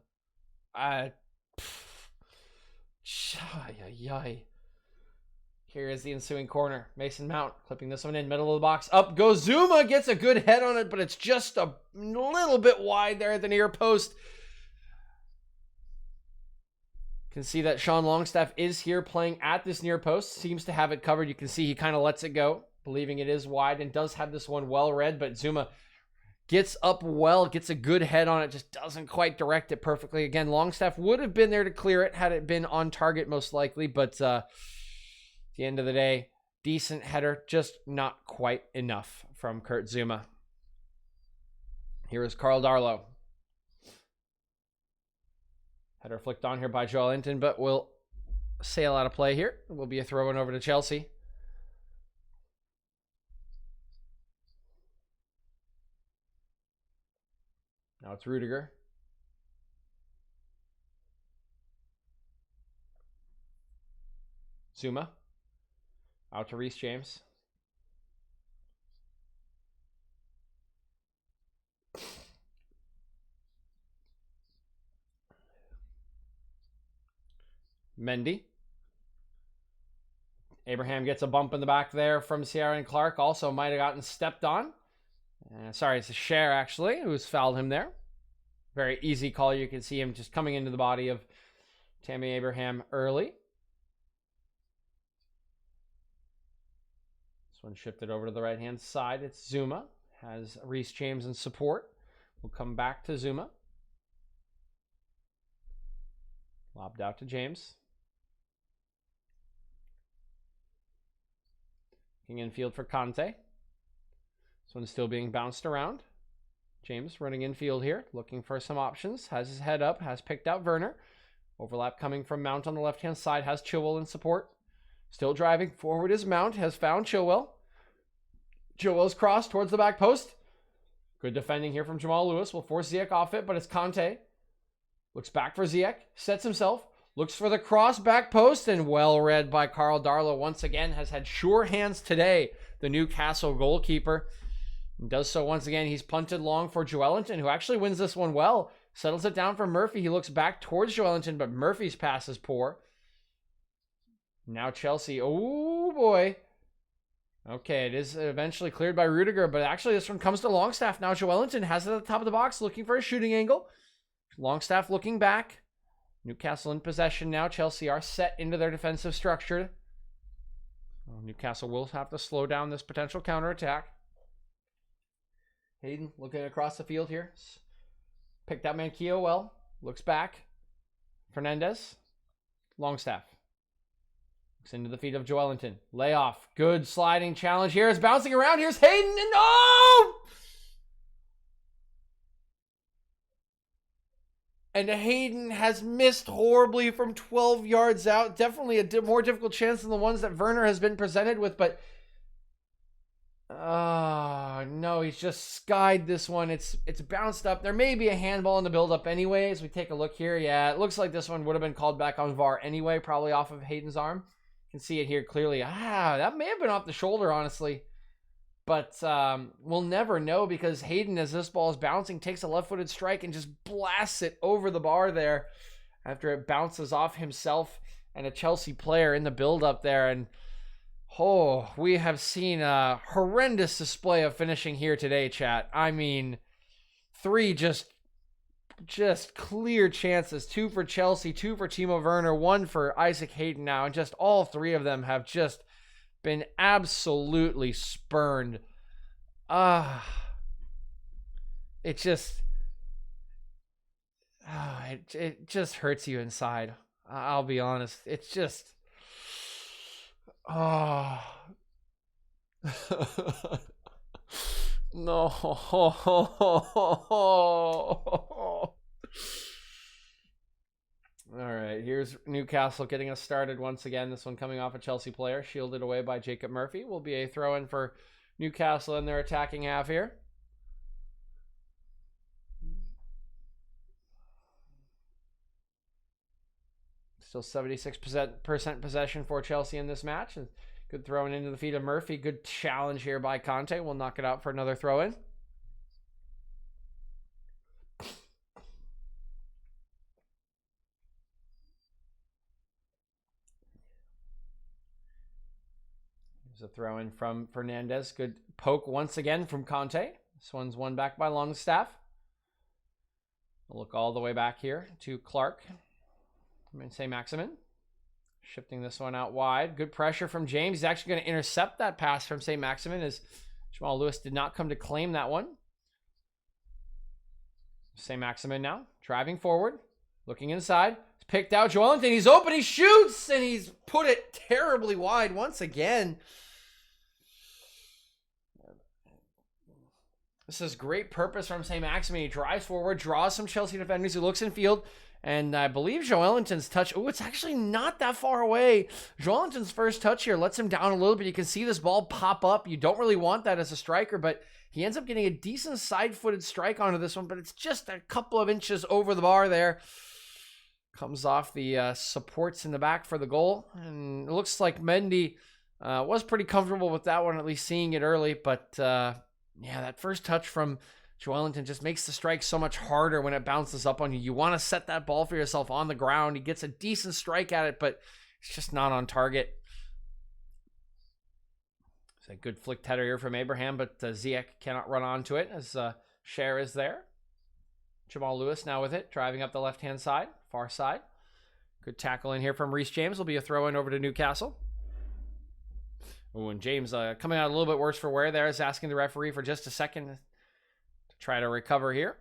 Here is the ensuing corner. Mason Mount clipping this one in, middle of the box. Up goes Zuma, gets a good head on it, but it's just a little bit wide there at the near post. Can see that Sean Longstaff is here playing at this near post. Seems to have it covered. You can see he kind of lets it go, believing it is wide, and does have this one well read, but Zuma gets up well, gets a good head on it, just doesn't quite direct it perfectly. Again, Longstaff would have been there to clear it had it been on target most likely, but at the end of the day, decent header, just not quite enough from Kurt Zuma. Here is Carl Darlow. Header flicked on here by Joelinton, but will sail out of play here. It will be a throw in over to Chelsea. Now it's Rudiger. Zuma. Out to Reece James. Mendy. Abraham gets a bump in the back there from Sierra and Clark. Also might have gotten stepped on. Sorry, it's a Cher actually who's fouled him there. Very easy call. You can see him just coming into the body of Tammy Abraham early. This one shifted over to the right-hand side. It's Zuma. Has Reece James in support. We'll come back to Zuma. Lobbed out to James. Infield for Conte. This one's still being bounced around. James running infield here, looking for some options. Has his head up, has picked out Werner. Overlap coming from Mount on the left-hand side, has Chilwell in support. Still driving forward is Mount, has found Chilwell. Chilwell's cross towards the back post. Good defending here from Jamal Lewis. Will force Ziyech off it, but it's Conte. Looks back for Ziyech, sets himself. Looks for the cross back post, and well read by Carl Darlow. Once again, has had sure hands today, the Newcastle goalkeeper. And does so once again. He's punted long for Joelinton, who actually wins this one well. Settles it down for Murphy. He looks back towards Joelinton, but Murphy's pass is poor. Now Chelsea. Oh, boy. Okay, it is eventually cleared by Rudiger, but actually this one comes to Longstaff. Now Joelinton has it at the top of the box, looking for a shooting angle. Longstaff looking back. Newcastle in possession now. Chelsea are set into their defensive structure. Newcastle will have to slow down this potential counterattack. Hayden looking across the field here. Picked out Manquillo well. Looks back. Fernandez. Longstaff. Looks into the feet of Joelinton. Layoff. Good sliding challenge here. It's bouncing around. Here's Hayden. And oh! And Hayden has missed horribly from 12 yards out. Definitely a more difficult chance than the ones that Werner has been presented with. But, no, he's just skied this one. It's bounced up. There may be a handball in the build-up anyway, as we take a look here. Yeah, it looks like this one would have been called back on VAR anyway, probably off of Hayden's arm. You can see it here clearly. That may have been off the shoulder, honestly. But we'll never know, because Hayden, as this ball is bouncing, takes a left-footed strike and just blasts it over the bar there after it bounces off himself and a Chelsea player in the build-up there. And, we have seen a horrendous display of finishing here today, chat. I mean, 3 just clear chances. 2 for Chelsea, 2 for Timo Werner, 1 for Isaac Hayden now. And just all 3 of them have just been absolutely spurned. It just hurts you inside. I'll be honest. It's just no. All right, here's Newcastle getting us started once again. This one coming off a Chelsea player, shielded away by Jacob Murphy. Will be a throw-in for Newcastle in their attacking half here. Still 76% possession for Chelsea in this match. Good throw-in into the feet of Murphy. Good challenge here by Conte. We'll knock it out for another throw-in. There's a throw in from Fernandez. Good poke once again from Conte. This one's won back by Longstaff. We'll look all the way back here to Clark. St. Maximin. Shifting this one out wide. Good pressure from James. He's actually going to intercept that pass from St. Maximin as Jamal Lewis did not come to claim that one. St. Maximin now driving forward. Looking inside. He's picked out Joelinton. He's open. He shoots. And he's put it terribly wide once again. This is great purpose from St. Maximin. He drives forward, draws some Chelsea defenders. He looks in field, and I believe Joelinton's touch. Oh, it's actually not that far away. Joelinton's first touch here lets him down a little bit. You can see this ball pop up. You don't really want that as a striker, but he ends up getting a decent side-footed strike onto this one, but it's just a couple of inches over the bar there. Comes off the supports in the back for the goal, and it looks like Mendy was pretty comfortable with that one, at least seeing it early, but yeah, that first touch from Joelinton just makes the strike so much harder when it bounces up on you. You want to set that ball for yourself on the ground. He gets a decent strike at it, but it's just not on target. It's a good flicked header here from Abraham, but Ziyech cannot run onto it as Cher is there. Jamal Lewis now with it, driving up the left-hand side, far side. Good tackle in here from Reece James. Will be a throw in over to Newcastle. Oh, and James coming out a little bit worse for wear there, is asking the referee for just a second to try to recover here.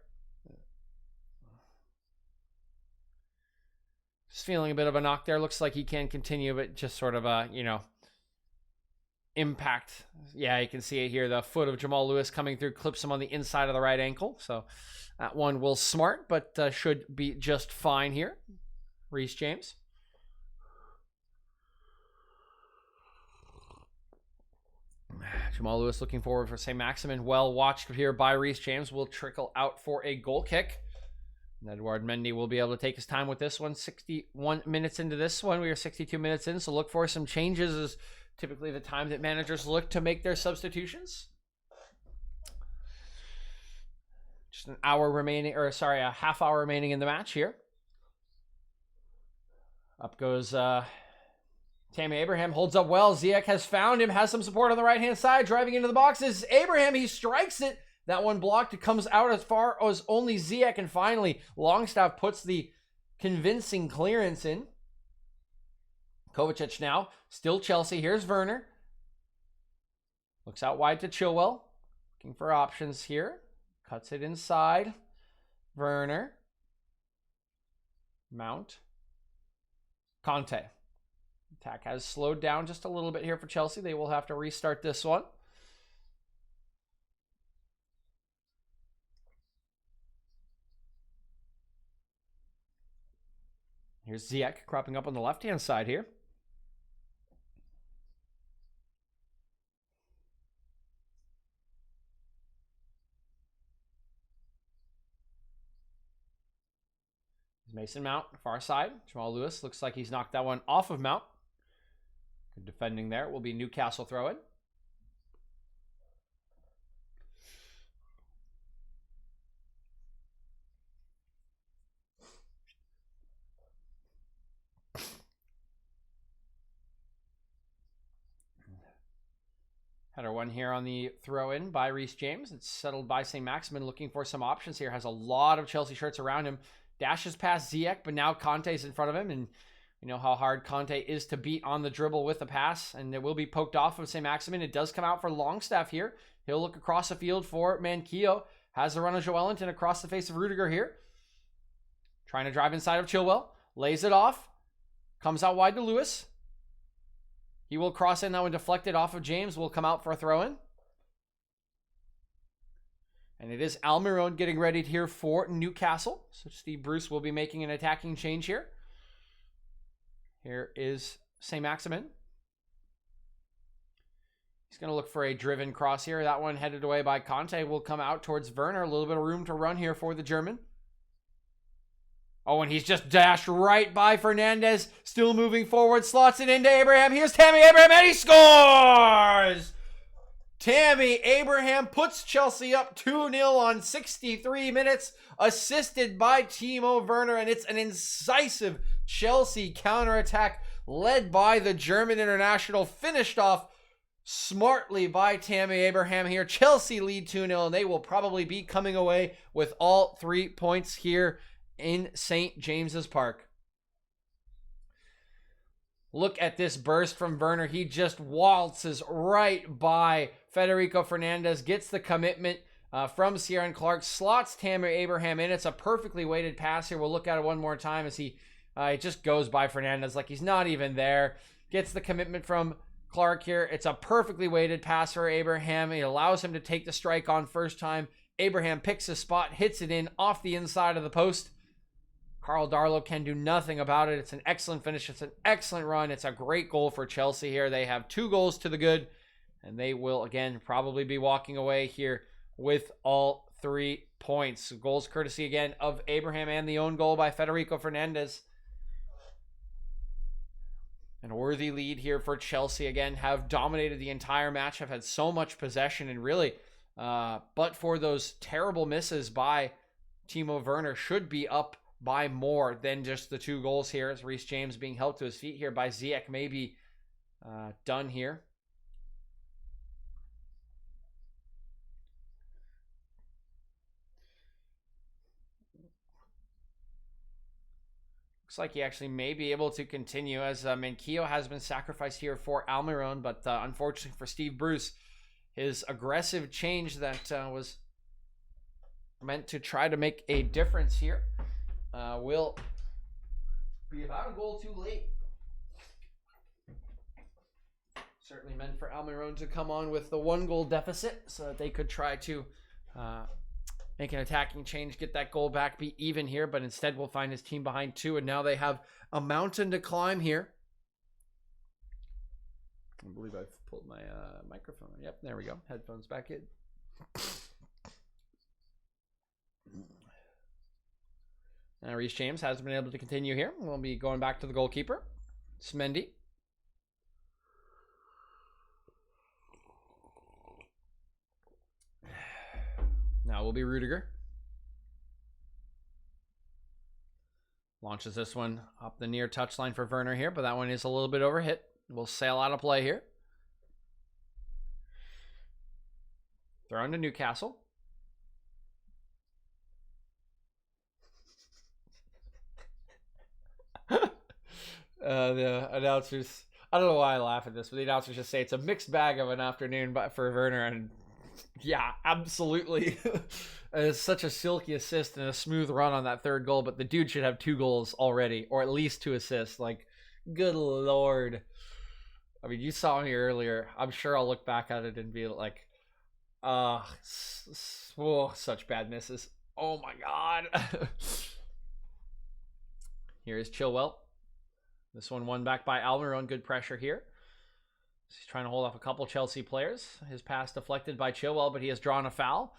Just feeling a bit of a knock there. Looks like he can continue, but just sort of a, impact. Yeah, you can see it here. The foot of Jamal Lewis coming through clips him on the inside of the right ankle. So that one will smart, but should be just fine here. Reece James. Jamal Lewis looking forward for St. Maximin. Well watched here by Reece James. Will trickle out for a goal kick. And Edouard Mendy will be able to take his time with this one. 61 minutes into this one. We are 62 minutes in, so look for some changes is typically the time that managers look to make their substitutions. Just a half hour remaining in the match here. Up goes Tammy Abraham, holds up well. Ziyech has found him, has some support on the right-hand side, driving into the boxes. Abraham, he strikes it. That one blocked. It comes out as far as only Ziyech, and finally, Longstaff puts the convincing clearance in. Kovacic now, still Chelsea. Here's Werner. Looks out wide to Chilwell. Looking for options here. Cuts it inside. Werner. Mount. Conte. Attack has slowed down just a little bit here for Chelsea. They will have to restart this one. Here's Ziyech cropping up on the left-hand side here. Mason Mount, far side. Jamal Lewis looks like he's knocked that one off of Mount. Good defending there. Will be Newcastle throw-in. Header one here on the throw-in by Reece James. It's settled by St. Maximin, looking for some options here. Has a lot of Chelsea shirts around him. Dashes past Ziyech, but now Conte's in front of him, and you know how hard Conte is to beat on the dribble with the pass, and it will be poked off of St. Maximin. It does come out for Longstaff here. He'll look across the field for Manquillo. Has the run of Joelinton across the face of Rudiger here. Trying to drive inside of Chilwell. Lays it off. Comes out wide to Lewis. He will cross in. That one deflected off of James. Will come out for a throw-in. And it is Almiron getting ready here for Newcastle. So Steve Bruce will be making an attacking change here. Here is St. Maximin. He's going to look for a driven cross here. That one headed away by Conte will come out towards Werner. A little bit of room to run here for the German. Oh, and he's just dashed right by Fernandez. Still moving forward. Slots it into Abraham. Here's Tammy Abraham, and he scores! Tammy Abraham puts Chelsea up 2-0 on 63 minutes, assisted by Timo Werner, and it's an incisive Chelsea counterattack led by the German international, finished off smartly by Tammy Abraham here. Chelsea lead 2-0, and they will probably be coming away with all 3 points here in St. James's Park. Look at this burst from Werner. He just waltzes right by Federico Fernandez, gets the commitment from Ciaran Clark, slots Tammy Abraham in. It's a perfectly weighted pass here. We'll look at it one more time as he it just goes by Fernandez like he's not even there. Gets the commitment from Clark here. It's a perfectly weighted pass for Abraham. It allows him to take the strike on first time. Abraham picks his spot, hits it in off the inside of the post. Carl Darlow can do nothing about it. It's an excellent finish. It's an excellent run. It's a great goal for Chelsea here. They have 2 goals to the good, and they will, again, probably be walking away here with all 3 points. Goals courtesy, again, of Abraham and the own goal by Federico Fernandez. And a worthy lead here for Chelsea. Again, have dominated the entire match, have had so much possession, and really, but for those terrible misses by Timo Werner, should be up by more than just the 2 goals here, as Reece James being helped to his feet here by Ziyech, maybe done here. Looks like he actually may be able to continue, as Manquillo has been sacrificed here for Almiron, but unfortunately for Steve Bruce, his aggressive change that was meant to try to make a difference here will be about a goal too late. Certainly meant for Almiron to come on with the 1-goal deficit so that they could try to make an attacking change, get that goal back, be even here, but instead we'll find his team behind 2, and now they have a mountain to climb here. I believe I've pulled my microphone. Yep, there we go. Headphones back in. Now Reece James hasn't been able to continue here. We'll be going back to the goalkeeper, Smendy. Now will be Rudiger. Launches this one up the near touchline for Werner here, but that one is a little bit overhit. We'll sail out of play here. Throw into Newcastle. The announcers, I don't know why I laugh at this, but the announcers just say it's a mixed bag of an afternoon for Werner, and yeah, absolutely. It's such a silky assist and a smooth run on that 3rd goal, but the dude should have 2 goals already, or at least 2 assists. Like, good Lord. I mean, you saw me earlier. I'm sure I'll look back at it and be like, such bad misses. Oh my God. Here is Chilwell. This one won back by Almiron. Good pressure here. He's trying to hold off a couple Chelsea players. His pass deflected by Chilwell, but he has drawn a foul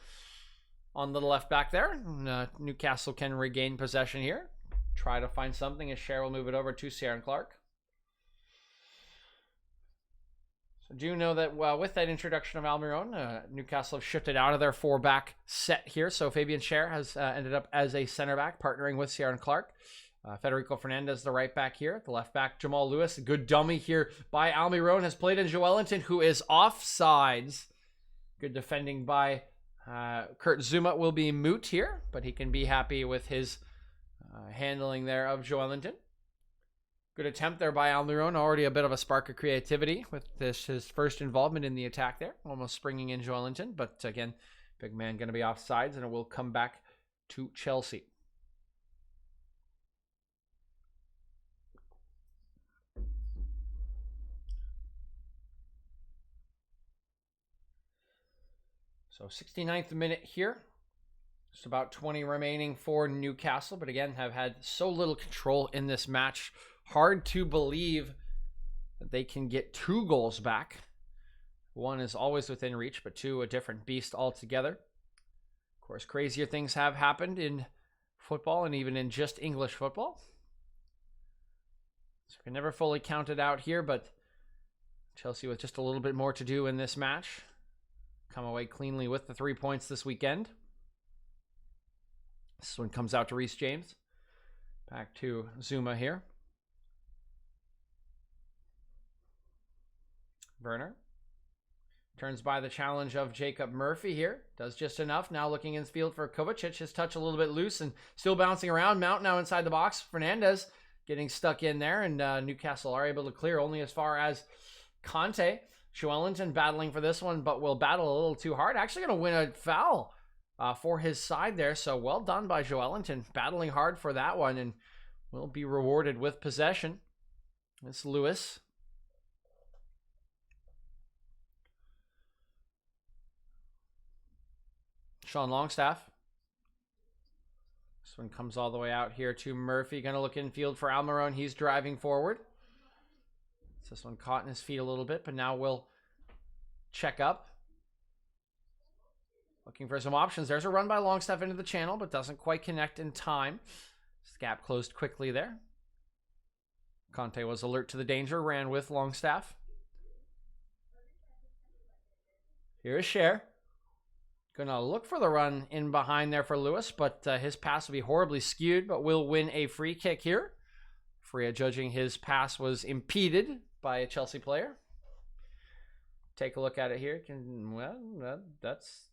on the left back there. Newcastle can regain possession here. Try to find something as Cher will move it over to Ciaran Clark. So do know that with that introduction of Almiron, Newcastle have shifted out of their 4-back set here. So Fabian Cher has ended up as a center back, partnering with Ciaran Clark. Federico Fernandez, the right back here. The left back, Jamal Lewis. A good dummy here by Almiron. Has played in Joelinton, who is offsides. Good defending by Kurt Zuma. Will be moot here, but he can be happy with his handling there of Joelinton. Good attempt there by Almiron. Already a bit of a spark of creativity with his first involvement in the attack there. Almost springing in Joelinton, but again, big man going to be offsides, and it will come back to Chelsea. So 69th minute here. Just about 20 remaining for Newcastle, but again, have had so little control in this match. Hard to believe that they can get 2 goals back. 1 is always within reach, but 2 a different beast altogether. Of course, crazier things have happened in football and even in just English football. So we can never fully count it out here, but Chelsea with just a little bit more to do in this match. Come away cleanly with the 3 points this weekend. This one comes out to Reece James. Back to Zuma here. Werner. Turns by the challenge of Jacob Murphy here. Does just enough. Now looking in field for Kovacic. His touch a little bit loose and still bouncing around. Mount now inside the box. Fernandez getting stuck in there. And Newcastle are able to clear only as far as Conte. Joelinton battling for this one, but will battle a little too hard. Actually going to win a foul for his side there. So well done by Joelinton. Battling hard for that one and will be rewarded with possession. It's Lewis. Sean Longstaff. This one comes all the way out here to Murphy. Going to look infield for Almiron. He's driving forward. This one caught in his feet a little bit, but now we'll check up. Looking for some options. There's a run by Longstaff into the channel, but doesn't quite connect in time. This gap closed quickly there. Conte was alert to the danger, ran with Longstaff. Here is Cher. Gonna look for the run in behind there for Lewis, but his pass will be horribly skewed, but will win a free kick here. Freya judging his pass was impeded by a Chelsea player. Take a look at it here. That's...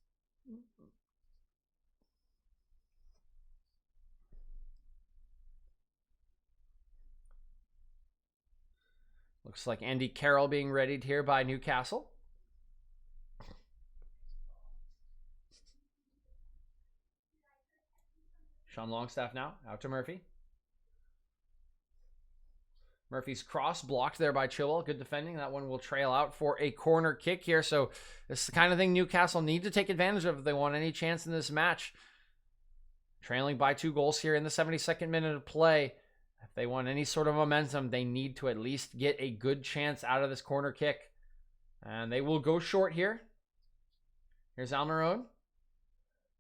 Looks like Andy Carroll being readied here by Newcastle. Sean Longstaff now, out to Murphy. Murphy's cross blocked there by Chilwell. Good defending. That one will trail out for a corner kick here. So this is the kind of thing Newcastle need to take advantage of if they want any chance in this match. Trailing by 2 goals here in the 72nd minute of play. If they want any sort of momentum, they need to at least get a good chance out of this corner kick. And they will go short here. Here's Almiron.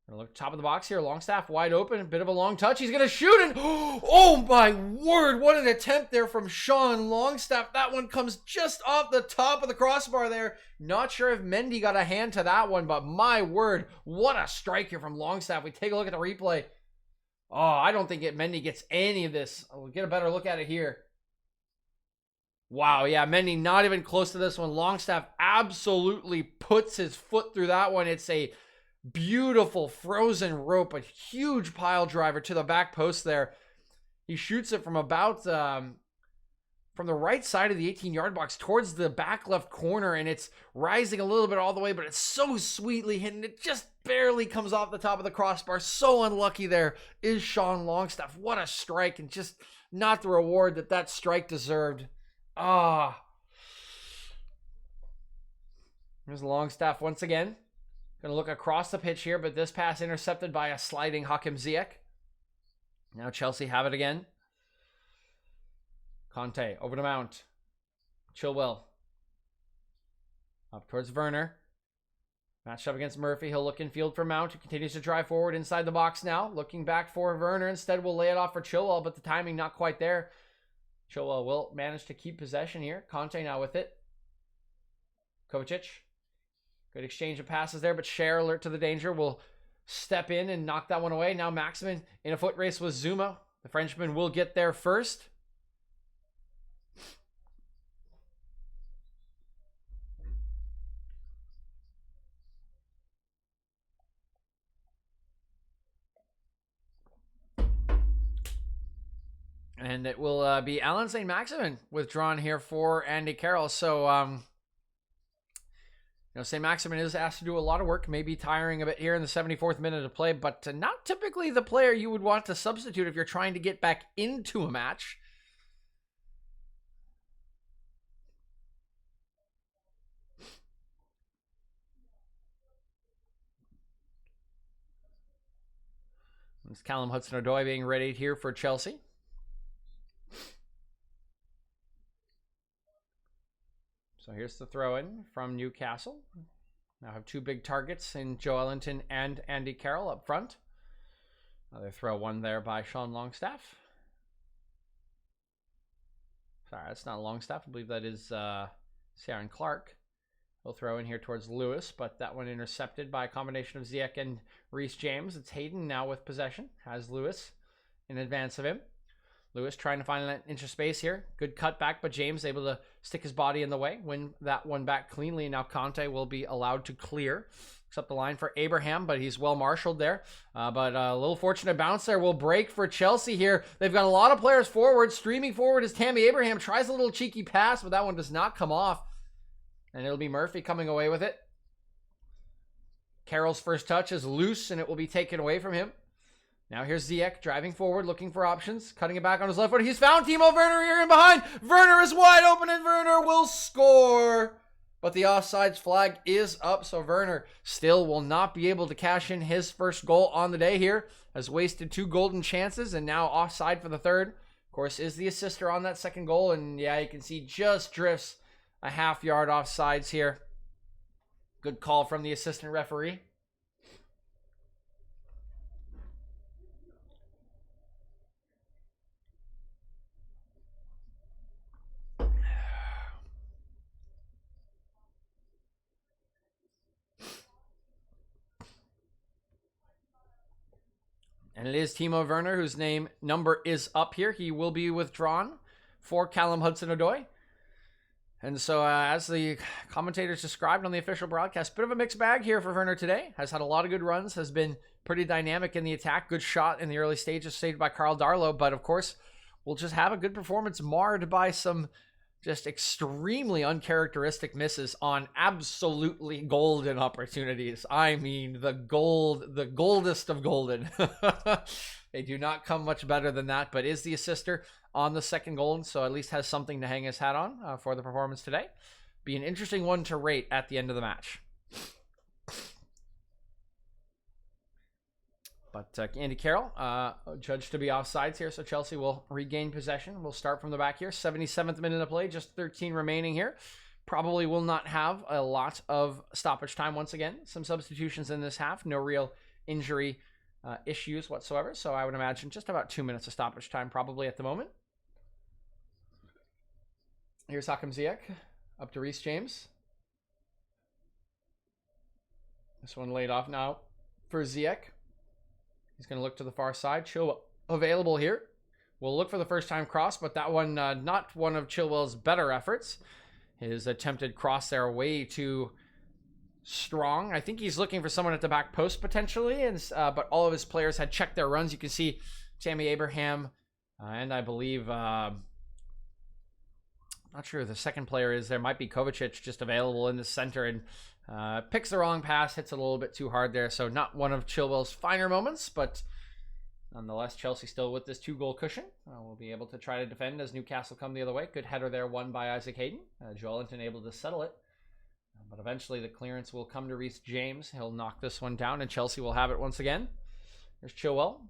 Gonna look top of the box here. Longstaff wide open. A bit of a long touch. He's gonna shoot and oh my word! What an attempt there from Sean Longstaff. That one comes just off the top of the crossbar there. Not sure if Mendy got a hand to that one, but my word, what a strike here from Longstaff. We take a look at the replay. Oh, I don't think Mendy gets any of this. I'll get a better look at it here. Wow, yeah, Mendy not even close to this one. Longstaff absolutely puts his foot through that one. It's a beautiful frozen rope, a huge pile driver to the back post there. He shoots it from about from the right side of the 18-yard box towards the back left corner, and it's rising a little bit all the way, but it's so sweetly hidden. It just barely comes off the top of the crossbar. So unlucky there is Sean Longstaff. What a strike, and just not the reward that strike deserved. Here's Longstaff once again. Going to look across the pitch here, but this pass intercepted by a sliding Hakim Ziyech. Now Chelsea have it again. Conte over to Mount. Chilwell. Up towards Werner. Matched up against Murphy. He'll look in field for Mount, who continues to drive forward inside the box now. Looking back for Werner. Instead, will lay it off for Chilwell, but the timing not quite there. Chilwell will manage to keep possession here. Conte now with it. Kovacic. Good exchange of passes there, but Cher, alert to the danger, will step in and knock that one away. Now Maximin in a foot race with Zuma. The Frenchman will get there first. And it will be Alan St. Maximin withdrawn here for Andy Carroll. So, St. Maximin is asked to do a lot of work, maybe tiring a bit here in the 74th minute of play, but not typically the player you would want to substitute if you're trying to get back into a match. It's Callum Hudson-Odoi being readied here for Chelsea. So here's the throw-in from Newcastle. Now have 2 big targets in Joelinton and Andy Carroll up front. Another throw one there by Sean Longstaff. Sorry, that's not Longstaff. I believe that is Ciaran Clark. He'll throw in here towards Lewis, but that one intercepted by a combination of Ziyech and Reece James. It's Hayden now with possession. Has Lewis in advance of him. Lewis trying to find an inch of space here. Good cutback, but James able to stick his body in the way, win that one back cleanly. Now Conte will be allowed to clear. Looks up the line for Abraham, but he's well marshaled there. But a little fortunate bounce there will break for Chelsea here. They've got a lot of players forward. Streaming forward is Tammy Abraham. Tries a little cheeky pass, but that one does not come off. And it'll be Murphy coming away with it. Carroll's first touch is loose, and it will be taken away from him. Now here's Ziyech driving forward, looking for options. Cutting it back on his left foot. He's found Timo Werner here in behind. Werner is wide open, and Werner will score. But the offsides flag is up, so Werner still will not be able to cash in his first goal on the day here. Has wasted 2 golden chances, and now offside for the third. Of course, is the assister on that second goal, and yeah, you can see just drifts a half-yard offsides here. Good call from the assistant referee. And it is Timo Werner, whose number is up here. He will be withdrawn for Callum Hudson-Odoi. And so, as the commentators described on the official broadcast, bit of a mixed bag here for Werner today. Has had a lot of good runs, has been pretty dynamic in the attack. Good shot in the early stages, saved by Carl Darlow. But, of course, will just have a good performance marred by some just extremely uncharacteristic misses on absolutely golden opportunities. I mean, the goldest of golden. They do not come much better than that, but is the assister on the second goal, so at least has something to hang his hat on for the performance today. Be an interesting one to rate at the end of the match. But Andy Carroll, judged to be offsides here, so Chelsea will regain possession. We'll start from the back here. 77th minute of play, just 13 remaining here. Probably will not have a lot of stoppage time once again. Some substitutions in this half. No real injury issues whatsoever, so I would imagine just about 2 minutes of stoppage time probably at the moment. Here's Hakim Ziyech up to Reece James. This one laid off now for Ziyech. He's going to look to the far side. Chilwell available here. We'll look for the first time cross, but that one not one of Chilwell's better efforts. His attempted cross there way too strong. I think he's looking for someone at the back post potentially, and but all of his players had checked their runs. You can see Tammy Abraham and I believe, not sure who the second player is. There might be Kovacic just available in the center and picks the wrong pass, hits it a little bit too hard there. So not one of Chilwell's finer moments, but nonetheless, Chelsea still with this 2-goal cushion. Will be able to try to defend as Newcastle come the other way. Good header there, won by Isaac Hayden. Joelinton able to settle it. But eventually the clearance will come to Reece James. He'll knock this one down, and Chelsea will have it once again. There's Chilwell.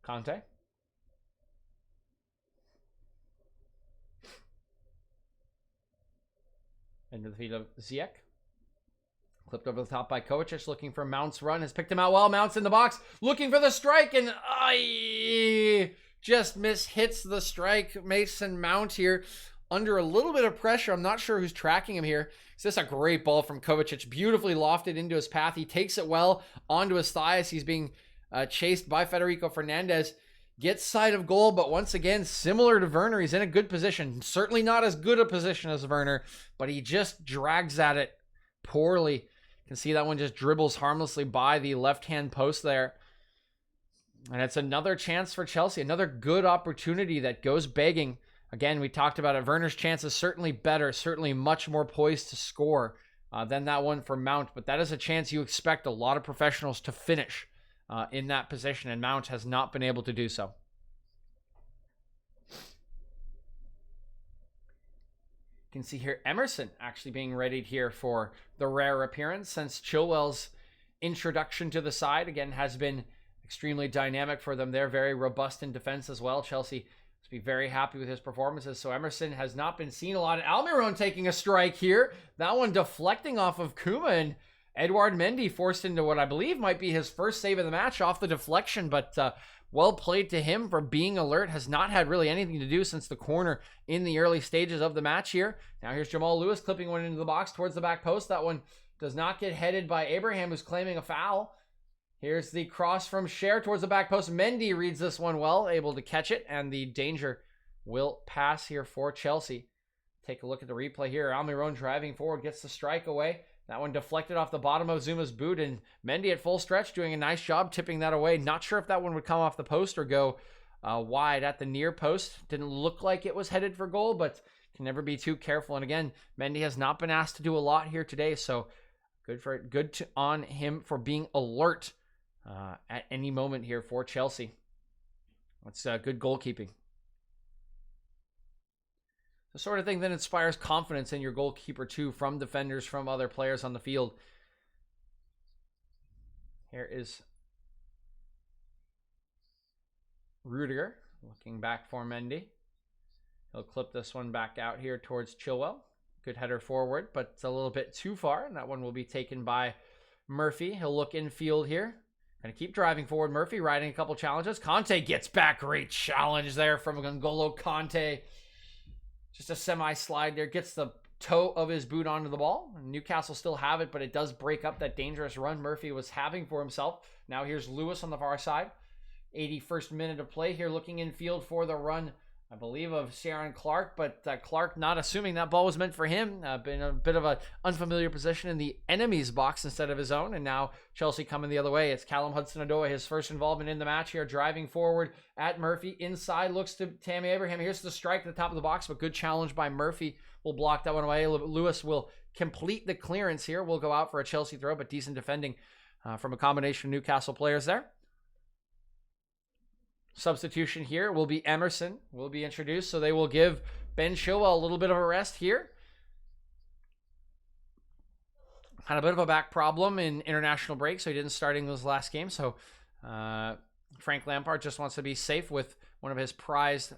Conte. Into the feet of Ziyech. Clipped over the top by Kovacic, looking for Mount's run. Has picked him out well. Mount's in the box, looking for the strike, and just hits the strike. Mason Mount here under a little bit of pressure. I'm not sure who's tracking him here. It's just a great ball from Kovacic, beautifully lofted into his path. He takes it well onto his thigh as he's being chased by Federico Fernandez. Gets side of goal, but once again, similar to Werner, he's in a good position. Certainly not as good a position as Werner, but he just drags at it poorly. You can see that one just dribbles harmlessly by the left-hand post there. And it's another chance for Chelsea, another good opportunity that goes begging. Again, we talked about it. Werner's chance is certainly better, certainly much more poised to score than that one for Mount, but that is a chance you expect a lot of professionals to finish in that position, and Mount has not been able to do so. You can see here Emerson actually being readied here for the rare appearance, since Chilwell's introduction to the side, again, has been extremely dynamic for them. They're very robust in defense as well. Chelsea must be very happy with his performances. So Emerson has not been seen a lot. Almiron taking a strike here. That one deflecting off of Kuma, and Edouard Mendy forced into what I believe might be his first save of the match off the deflection, but well played to him for being alert. Has not had really anything to do since the corner in the early stages of the match here. Now here's Jamal Lewis clipping one into the box towards the back post. That one does not get headed by Abraham, who's claiming a foul. Here's the cross from Cher towards the back post. Mendy reads this one well, able to catch it, and the danger will pass here for Chelsea. Take a look at the replay here. Almiron driving forward, gets the strike away. That one deflected off the bottom of Zuma's boot, and Mendy at full stretch doing a nice job tipping that away. Not sure if that one would come off the post or go wide at the near post. Didn't look like it was headed for goal, but can never be too careful. And again, Mendy has not been asked to do a lot here today, so on him for being alert at any moment here for Chelsea. That's good goalkeeping. The sort of thing that inspires confidence in your goalkeeper too, from defenders, from other players on the field. Here is Rudiger looking back for Mendy. He'll clip this one back out here towards Chilwell. Good header forward, but it's a little bit too far, and that one will be taken by Murphy. He'll look infield here. Gonna keep driving forward. Murphy riding a couple challenges. Conte gets back. Great challenge there from N'Golo Conte. Just a semi-slide there. Gets the toe of his boot onto the ball. Newcastle still have it, but it does break up that dangerous run Murphy was having for himself. Now here's Lewis on the far side. 81st minute of play here, looking infield for the run, I believe, of Sharon Clark, but Clark not assuming that ball was meant for him. Been a bit of an unfamiliar position in the enemy's box instead of his own, and now Chelsea coming the other way. It's Callum Hudson-Odoi, his first involvement in the match here, driving forward at Murphy. Inside, looks to Tammy Abraham. Here's the strike at the top of the box, but good challenge by Murphy. Will block that one away. Lewis will complete the clearance here. Will go out for a Chelsea throw, but decent defending from a combination of Newcastle players there. Substitution here will be Emerson, will be introduced, so they will give Ben Chilwell a little bit of a rest here. Had a bit of a back problem in international break, so he didn't start in those last games. So Frank Lampard just wants to be safe with one of his prized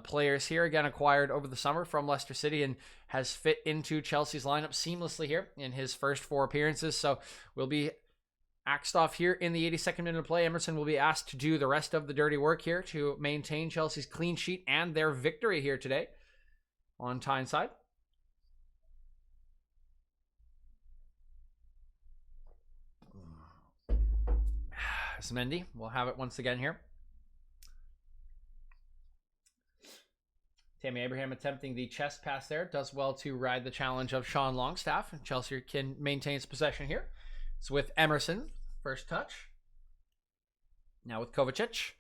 players here, again acquired over the summer from Leicester City, and has fit into Chelsea's lineup seamlessly here in his first 4 appearances. So we'll be axed off here in the 82nd minute of play. Emerson will be asked to do the rest of the dirty work here to maintain Chelsea's clean sheet and their victory here today on Tyneside. Mendy will have it once again here. Tammy Abraham attempting the chest pass there. Does well to ride the challenge of Sean Longstaff. And Chelsea can maintain its possession here. It's with Emerson. First touch. Now with Kovacic.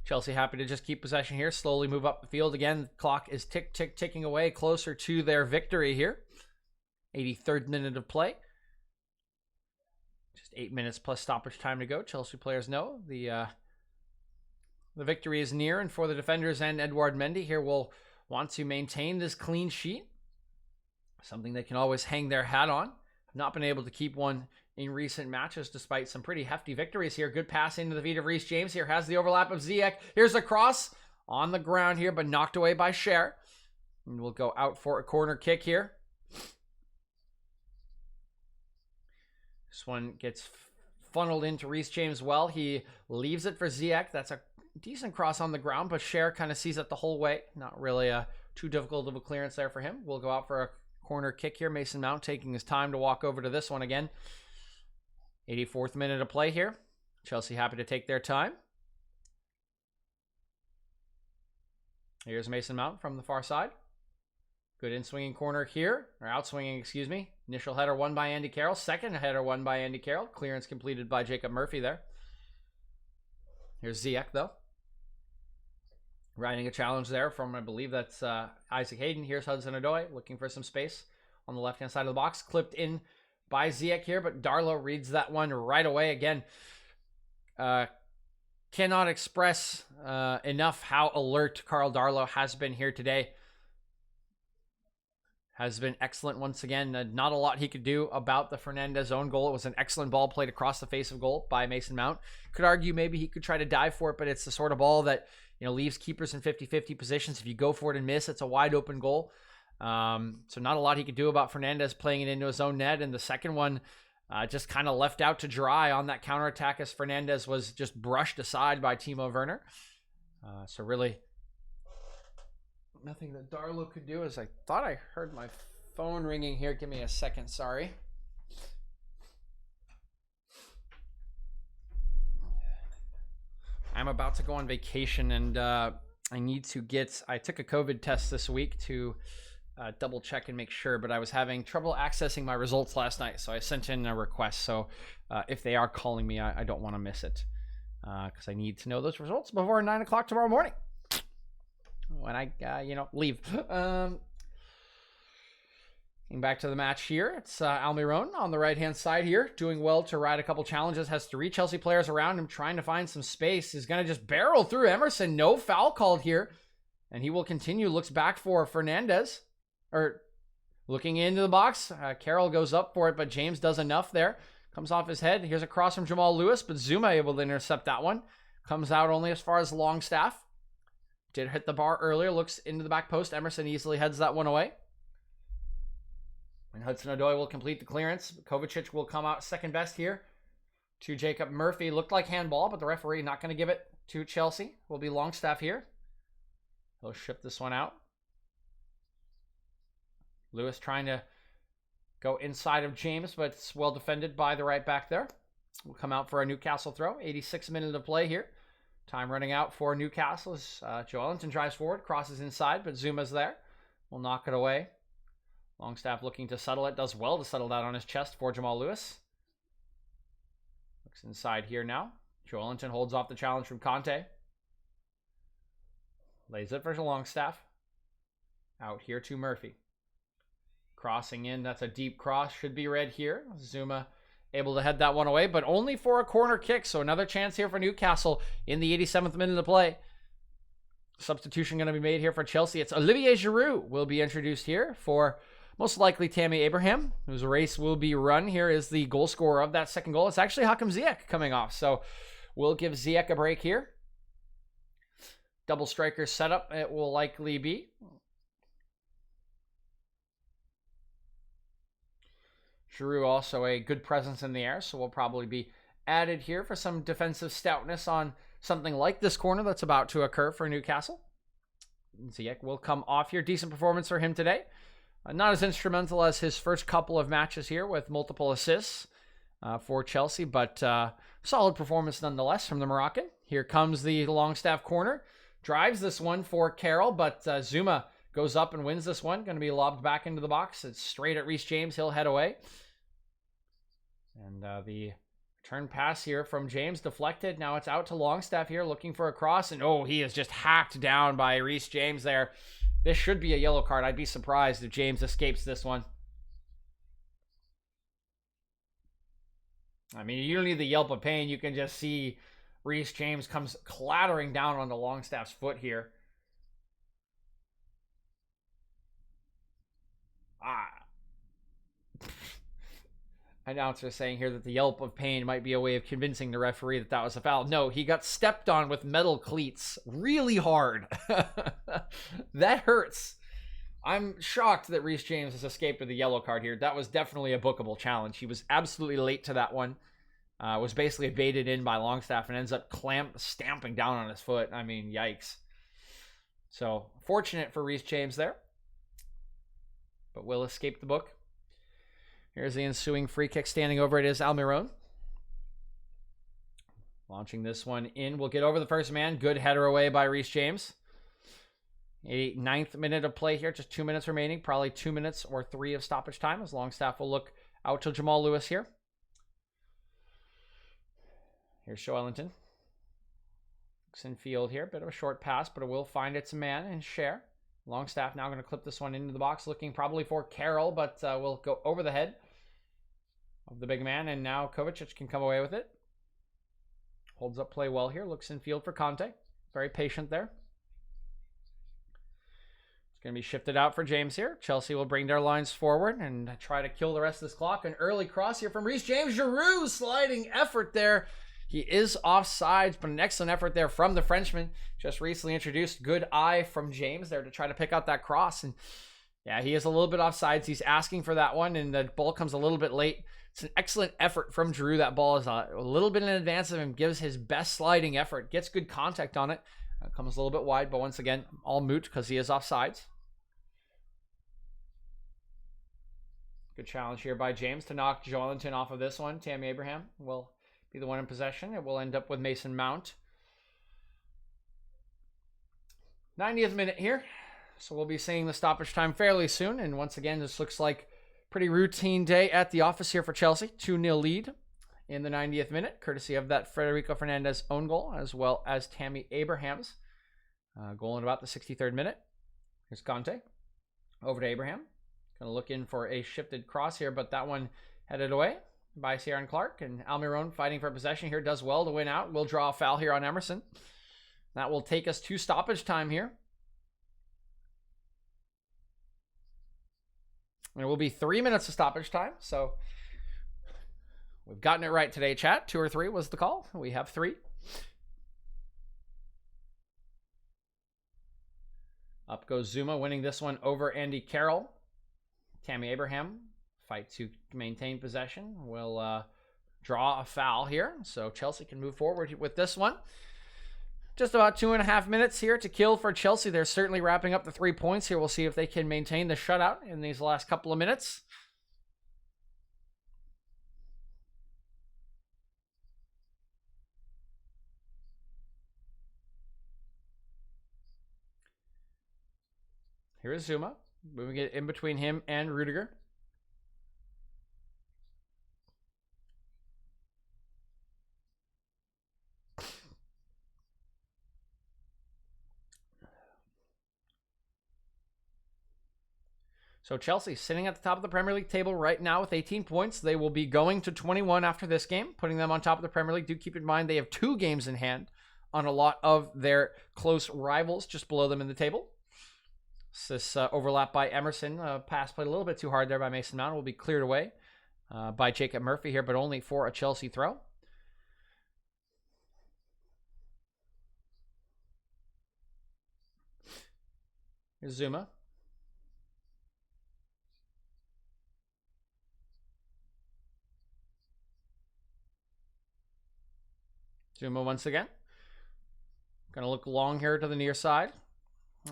Chelsea happy to just keep possession here. Slowly move up the field again. Clock is ticking away closer to their victory here. 83rd minute of play. Just 8 minutes plus stoppage time to go. Chelsea players know the victory is near. And for the defenders and Edouard Mendy here will want to maintain this clean sheet. Something they can always hang their hat on. Not been able to keep one in recent matches despite some pretty hefty victories here. Good pass into the feet of Reece James here. Has the overlap of Ziyech. Here's a cross on the ground here, but knocked away by Cher. And we'll go out for a corner kick here. This one gets funneled into Reece James well. He leaves it for Ziyech. That's a decent cross on the ground, but Cher kind of sees it the whole way. Not really too difficult of a clearance there for him. We'll go out for a corner kick here. Mason Mount taking his time to walk over to this one again. 84th minute of play here. Chelsea happy to take their time. Here's Mason Mount from the far side. Good in-swinging corner here. Or out-swinging, excuse me. Initial header won by Andy Carroll. Second header won by Andy Carroll. Clearance completed by Jacob Murphy there. Here's Ziyech, though. Riding a challenge there from, I believe that's Isaac Hayden. Here's Hudson-Odoi looking for some space on the left-hand side of the box. Clipped in by Ziyech here, but Darlow reads that one right away. Again, cannot express enough how alert Carl Darlow has been here today. Has been excellent once again. Not a lot he could do about the Fernandez own goal. It was an excellent ball played across the face of goal by Mason Mount. Could argue maybe he could try to dive for it, but it's the sort of ball that, you know, leaves keepers in 50-50 positions. If you go for it and miss, it's a wide open goal. So not a lot he could do about Fernandez playing it into his own net. And the second one just kind of left out to dry on that counterattack as Fernandez was just brushed aside by Timo Werner. So really nothing that Darlow could do. As I thought I heard my phone ringing here. Give me a second, sorry. I'm about to go on vacation, and I took a COVID test this week to double check and make sure, but I was having trouble accessing my results last night, so I sent in a request. So if they are calling me, I don't want to miss it, because I need to know those results before 9 o'clock tomorrow morning when I leave. Getting back to the match here, it's Almiron on the right-hand side here, doing well to ride a couple challenges, has 3 Chelsea players around him trying to find some space. He's going to just barrel through Emerson. No foul called here, and he will continue. Looks back for Fernandez, or looking into the box. Carroll goes up for it, but James does enough there. Comes off his head. Here's a cross from Jamal Lewis, but Zuma able to intercept that one. Comes out only as far as Longstaff. Did hit the bar earlier, looks into the back post. Emerson easily heads that one away. And Hudson-Odoi will complete the clearance. Kovacic will come out second best here to Jacob Murphy. Looked like handball, but the referee not going to give it to Chelsea. Will be Longstaff here. He'll ship this one out. Lewis trying to go inside of James, but it's well defended by the right back there. Will come out for a Newcastle throw. 86 minutes of play here. Time running out for Newcastle as Joelinton drives forward, crosses inside, but Zuma's there. Will knock it away. Longstaff looking to settle it. Does well to settle that on his chest for Jamal Lewis. Looks inside here now. Joelinton holds off the challenge from Conte. Lays it for Longstaff. Out here to Murphy. Crossing in. That's a deep cross. Should be red here. Zuma able to head that one away, but only for a corner kick. So another chance here for Newcastle in the 87th minute of play. Substitution going to be made here for Chelsea. It's Olivier Giroud will be introduced here for most likely Tammy Abraham, whose race will be run. Here is the goal scorer of that second goal. It's actually Hakim Ziyech coming off. So we'll give Ziyech a break here. Double striker setup it will likely be. Giroud also a good presence in the air, so will probably be added here for some defensive stoutness on something like this corner that's about to occur for Newcastle. Ziyech will come off here. Decent performance for him today. Not as instrumental as his first couple of matches here with multiple assists for Chelsea, but solid performance nonetheless from the Moroccan. Here comes the Longstaff corner. Drives this one for Carroll, but Zuma goes up and wins this one. Going to be lobbed back into the box. It's straight at Reece James. He'll head away. And the return pass here from James deflected. Now it's out to Longstaff here looking for a cross. And oh, he is just hacked down by Reece James there. This should be a yellow card. I'd be surprised if James escapes this one. I mean, you don't need the yelp of pain. You can just see Reece James comes clattering down onto Longstaff's foot here. Announcer saying here that the yelp of pain might be a way of convincing the referee that that was a foul. No, he got stepped on with metal cleats really hard. That hurts. I'm shocked that Reece James has escaped with a yellow card here. That was definitely a bookable challenge. He was absolutely late to that one. Was basically baited in by Longstaff and ends up stamping down on his foot. I mean, yikes. So, fortunate for Reece James there. But will escape the book. Here's the ensuing free kick. Standing over it is Almiron. Launching this one in. We'll get over the first man. Good header away by Reece James. 9th minute of play here. Just 2 minutes remaining. Probably 2 minutes or 3 of stoppage time as Longstaff will look out to Jamal Lewis here. Here's Joelinton. Looks in field here. Bit of a short pass, but it will find its man and share. Longstaff now going to clip this one into the box. Looking probably for Carroll, but will go over the head of the big man, and now Kovacic can come away with it. Holds up play well here. Looks in field for Conte. Very patient there. It's going to be shifted out for James here. Chelsea will bring their lines forward and try to kill the rest of this clock. An early cross here from Reece James. Giroud sliding effort there. He is offsides, but an excellent effort there from the Frenchman. Just recently introduced. Good eye from James there to try to pick out that cross. And yeah, he is a little bit offsides. He's asking for that one, and the ball comes a little bit late. It's an excellent effort from Giroud. That ball is a little bit in advance of him. Gives his best sliding effort. Gets good contact on it. Comes a little bit wide, but once again, all moot because he is offsides. Good challenge here by James to knock Joelinton off of this one. Tammy Abraham will be the one in possession. It will end up with Mason Mount. 90th minute here. So we'll be seeing the stoppage time fairly soon. And once again, this looks like pretty routine day at the office here for Chelsea. 2-0 lead in the 90th minute, courtesy of that Federico Fernandez own goal, as well as Tammy Abraham's goal in about the 63rd minute. Here's Conte over to Abraham. Going to look in for a shifted cross here, but that one headed away by Ciaran Clark. And Almiron fighting for possession here does well to win out. We'll draw a foul here on Emerson. That will take us to stoppage time here. There will be 3 minutes of stoppage time, so we've gotten it right today, chat. 2 or 3 was the call. We have 3. Up goes Zuma, winning this one over Andy Carroll. Tammy Abraham fight to maintain possession. Will draw a foul here, so Chelsea can move forward with this one. Just about 2.5 minutes here to kill for Chelsea. They're certainly wrapping up the 3 points here. We'll see if they can maintain the shutout in these last couple of minutes. Here is Zuma, moving it in between him and Rudiger. So Chelsea sitting at the top of the Premier League table right now with 18 points. They will be going to 21 after this game, putting them on top of the Premier League. Do keep in mind they have 2 games in hand on a lot of their close rivals just below them in the table. This overlap by Emerson. Pass played a little bit too hard there by Mason Mount. Will be cleared away by Jacob Murphy here, but only for a Chelsea throw. Here's Zuma. Zuma once again. Going to look long here to the near side.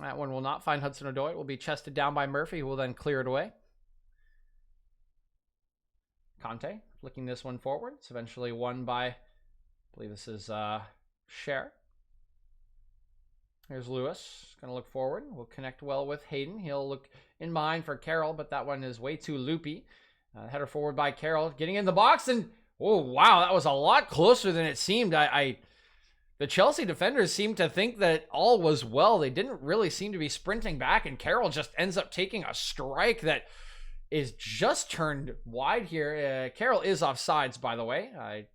That one will not find Hudson-Odoi. It will be chested down by Murphy, who will then clear it away. Conte flicking this one forward. It's eventually won by, I believe this is Cher. Here's Lewis. Going to look forward. Will connect well with Hayden. He'll look in behind for Carroll, but that one is way too loopy. Header forward by Carroll. Getting in the box, and oh, wow, that was a lot closer than it seemed. The Chelsea defenders seemed to think that all was well. They didn't really seem to be sprinting back, and Carroll just ends up taking a strike that is just turned wide here. Carroll is offsides, by the way. I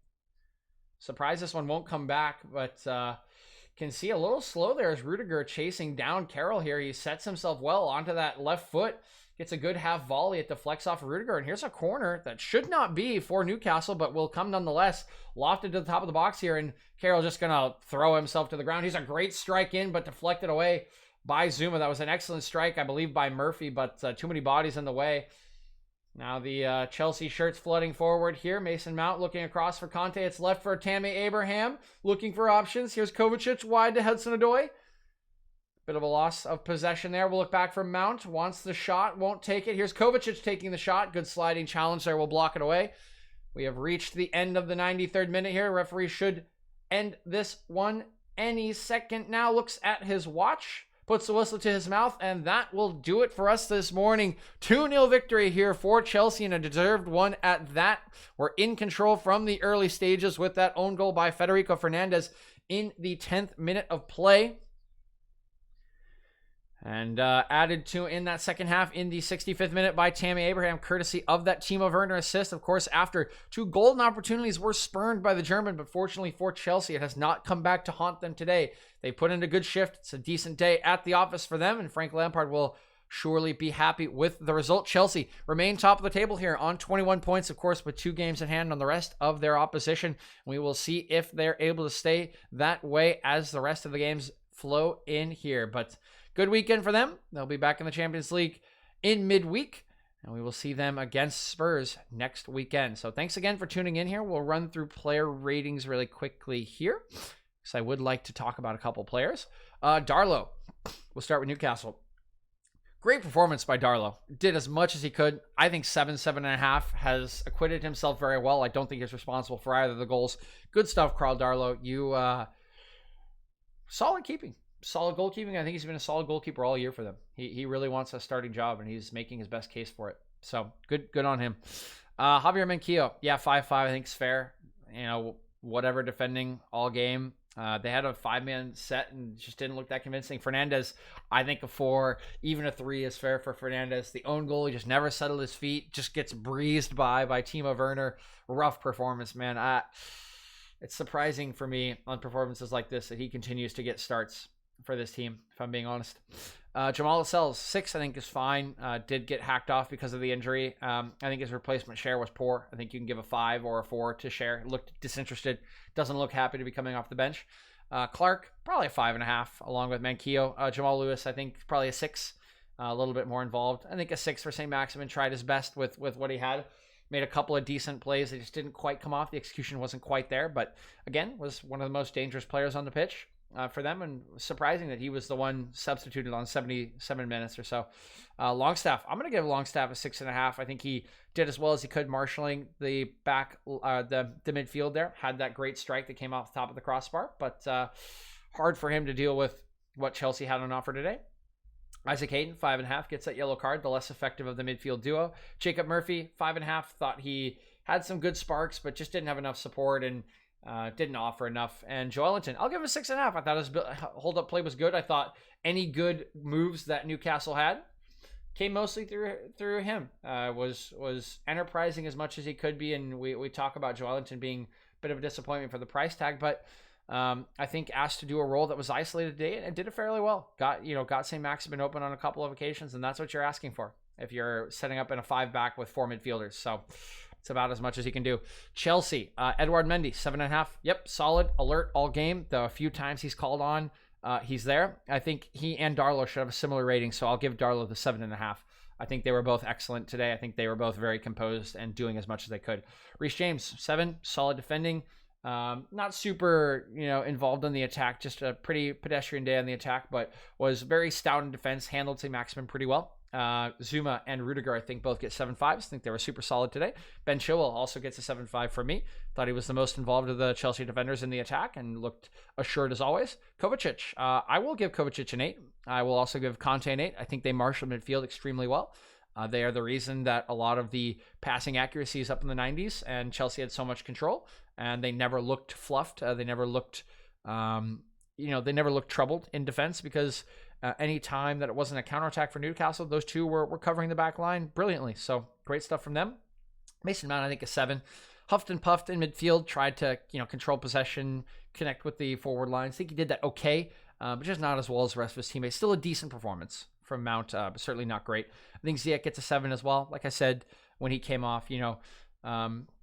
surprised this one won't come back, but can see a little slow there as Rudiger chasing down Carroll here. He sets himself well onto that left foot. Gets a good half volley. It deflects off Rudiger. And here's a corner that should not be for Newcastle, but will come nonetheless. Lofted to the top of the box here. And Carroll just going to throw himself to the ground. He's a great strike in, but deflected away by Zuma. That was an excellent strike, I believe, by Murphy, but too many bodies in the way. Now the Chelsea shirts flooding forward here. Mason Mount looking across for Conte. It's left for Tammy Abraham. Looking for options. Here's Kovacic wide to Hudson-Odoi. Bit of a loss of possession there. We'll look back for Mount. Wants the shot. Won't take it. Here's Kovacic taking the shot. Good sliding challenge there. We'll block it away. We have reached the end of the 93rd minute here. Referee should end this one any second now. Looks at his watch. Puts the whistle to his mouth. And that will do it for us this morning. 2-0 victory here for Chelsea, and a deserved one at that. We're in control from the early stages with that own goal by Federico Fernandez in the 10th minute of play. And added to in that second half in the 65th minute by Tammy Abraham, courtesy of that Timo Werner assist. Of course, after 2 golden opportunities were spurned by the German, but fortunately for Chelsea, it has not come back to haunt them today. They put in a good shift. It's a decent day at the office for them, and Frank Lampard will surely be happy with the result. Chelsea remain top of the table here on 21 points, of course, with 2 games in hand on the rest of their opposition. We will see if they're able to stay that way as the rest of the games flow in here. But good weekend for them. They'll be back in the Champions League in midweek, and we will see them against Spurs next weekend. So thanks again for tuning in here. We'll run through player ratings really quickly here, because I would like to talk about a couple players. Darlow. We'll start with Newcastle. Great performance by Darlow. Did as much as he could. I think 7.5 has acquitted himself very well. I don't think he's responsible for either of the goals. Good stuff, Carl Darlow. You solid keeping. solid goalkeeping. I think he's been a solid goalkeeper all year for them. He really wants a starting job, and he's making his best case for it. So good on him. Javier Manquillo, yeah, 5-5, I think is fair. You know, whatever, defending all game. They had a 5-man set and just didn't look that convincing. Fernandez, I think a 4, even a 3 is fair for Fernandez. The own goal, he just never settled his feet, just gets breezed by Timo Werner. Rough performance, man. It's surprising for me on performances like this that he continues to get starts for this team, if I'm being honest. Jamal Lascelles, 6, I think is fine. Did get hacked off because of the injury. I think his replacement share was poor. I think you can give a 5 or a 4 to share. Looked disinterested. Doesn't look happy to be coming off the bench. Clark, probably a 5.5, along with Manquillo. Jamal Lewis, I think probably a 6. A little bit more involved. I think a 6 for St. Maximin. Tried his best with what he had. Made a couple of decent plays. They just didn't quite come off. The execution wasn't quite there. But again, was one of the most dangerous players on the pitch. For them, and surprising that he was the one substituted on 77 minutes or so. Longstaff, I'm going to give Longstaff a 6.5. I think he did as well as he could marshaling the back, the midfield there. Had that great strike that came off the top of the crossbar, but hard for him to deal with what Chelsea had on offer today. Isaac Hayden, 5.5, gets that yellow card, the less effective of the midfield duo. Jacob Murphy, 5.5, thought he had some good sparks, but just didn't have enough support and didn't offer enough. And Joelinton, I'll give him a 6.5. I thought his hold-up play was good. I thought any good moves that Newcastle had came mostly through him. Was enterprising as much as he could be, and we talk about Joelinton being a bit of a disappointment for the price tag, but I think asked to do a role that was isolated today and did it fairly well. Got St. Maximin open on a couple of occasions, and that's what you're asking for if you're setting up in a 5-back with 4 midfielders. So it's about as much as he can do. Chelsea, Edouard Mendy, 7.5. Yep, solid, alert all game. The few times he's called on, he's there. I think he and Darlow should have a similar rating, so I'll give Darlow the 7.5. I think they were both excellent today. I think they were both very composed and doing as much as they could. Reece James, 7, solid defending. Not super, involved in the attack, just a pretty pedestrian day on the attack, but was very stout in defense, handled St. Maximin pretty well. Zuma and Rudiger, I think, both get 7.5s. I think they were super solid today. Ben Chilwell also gets a 7.5 from me. Thought he was the most involved of the Chelsea defenders in the attack and looked assured as always. Kovacic, I will give Kovacic an 8. I will also give Conte an 8. I think they marshaled midfield extremely well. They are the reason that a lot of the passing accuracy is up in the 90s, and Chelsea had so much control, and they never looked fluffed. They never looked, they never looked troubled in defense because any time that it wasn't a counterattack for Newcastle, those two were covering the back line brilliantly. So great stuff from them. Mason Mount, I think, a 7. Huffed and puffed in midfield, tried to control possession, connect with the forward lines. I think he did that okay, but just not as well as the rest of his teammates. Still a decent performance from Mount, but certainly not great. I think Ziyech gets a 7 as well. Like I said, when he came off,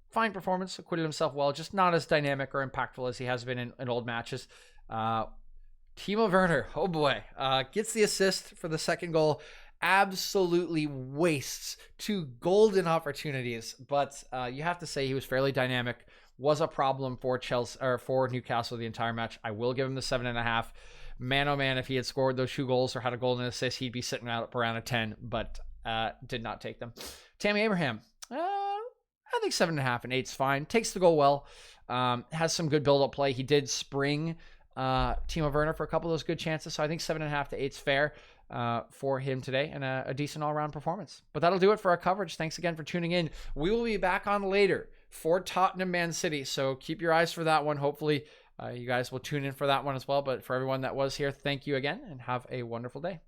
fine performance, acquitted himself well, just not as dynamic or impactful as he has been in old matches. Timo Werner, oh boy, gets the assist for the second goal. Absolutely wastes 2 golden opportunities, but you have to say he was fairly dynamic. Was a problem for Chelsea or for Newcastle the entire match. I will give him the 7.5. Man, oh man, if he had scored those 2 goals or had a goal and an assist, he'd be sitting out around a 10, but did not take them. Tammy Abraham, I think 7.5 and 8's fine. Takes the goal well. Has some good build-up play. He did spring Timo Werner for a couple of those good chances, so I think 7.5 to 8's fair for him today, and a decent all-around performance. But that'll do it for our coverage. Thanks again for tuning in. We will be back on later for Tottenham Man City, so keep your eyes for that one. Hopefully you guys will tune in for that one as well. But for everyone that was here, thank you again, and have a wonderful day.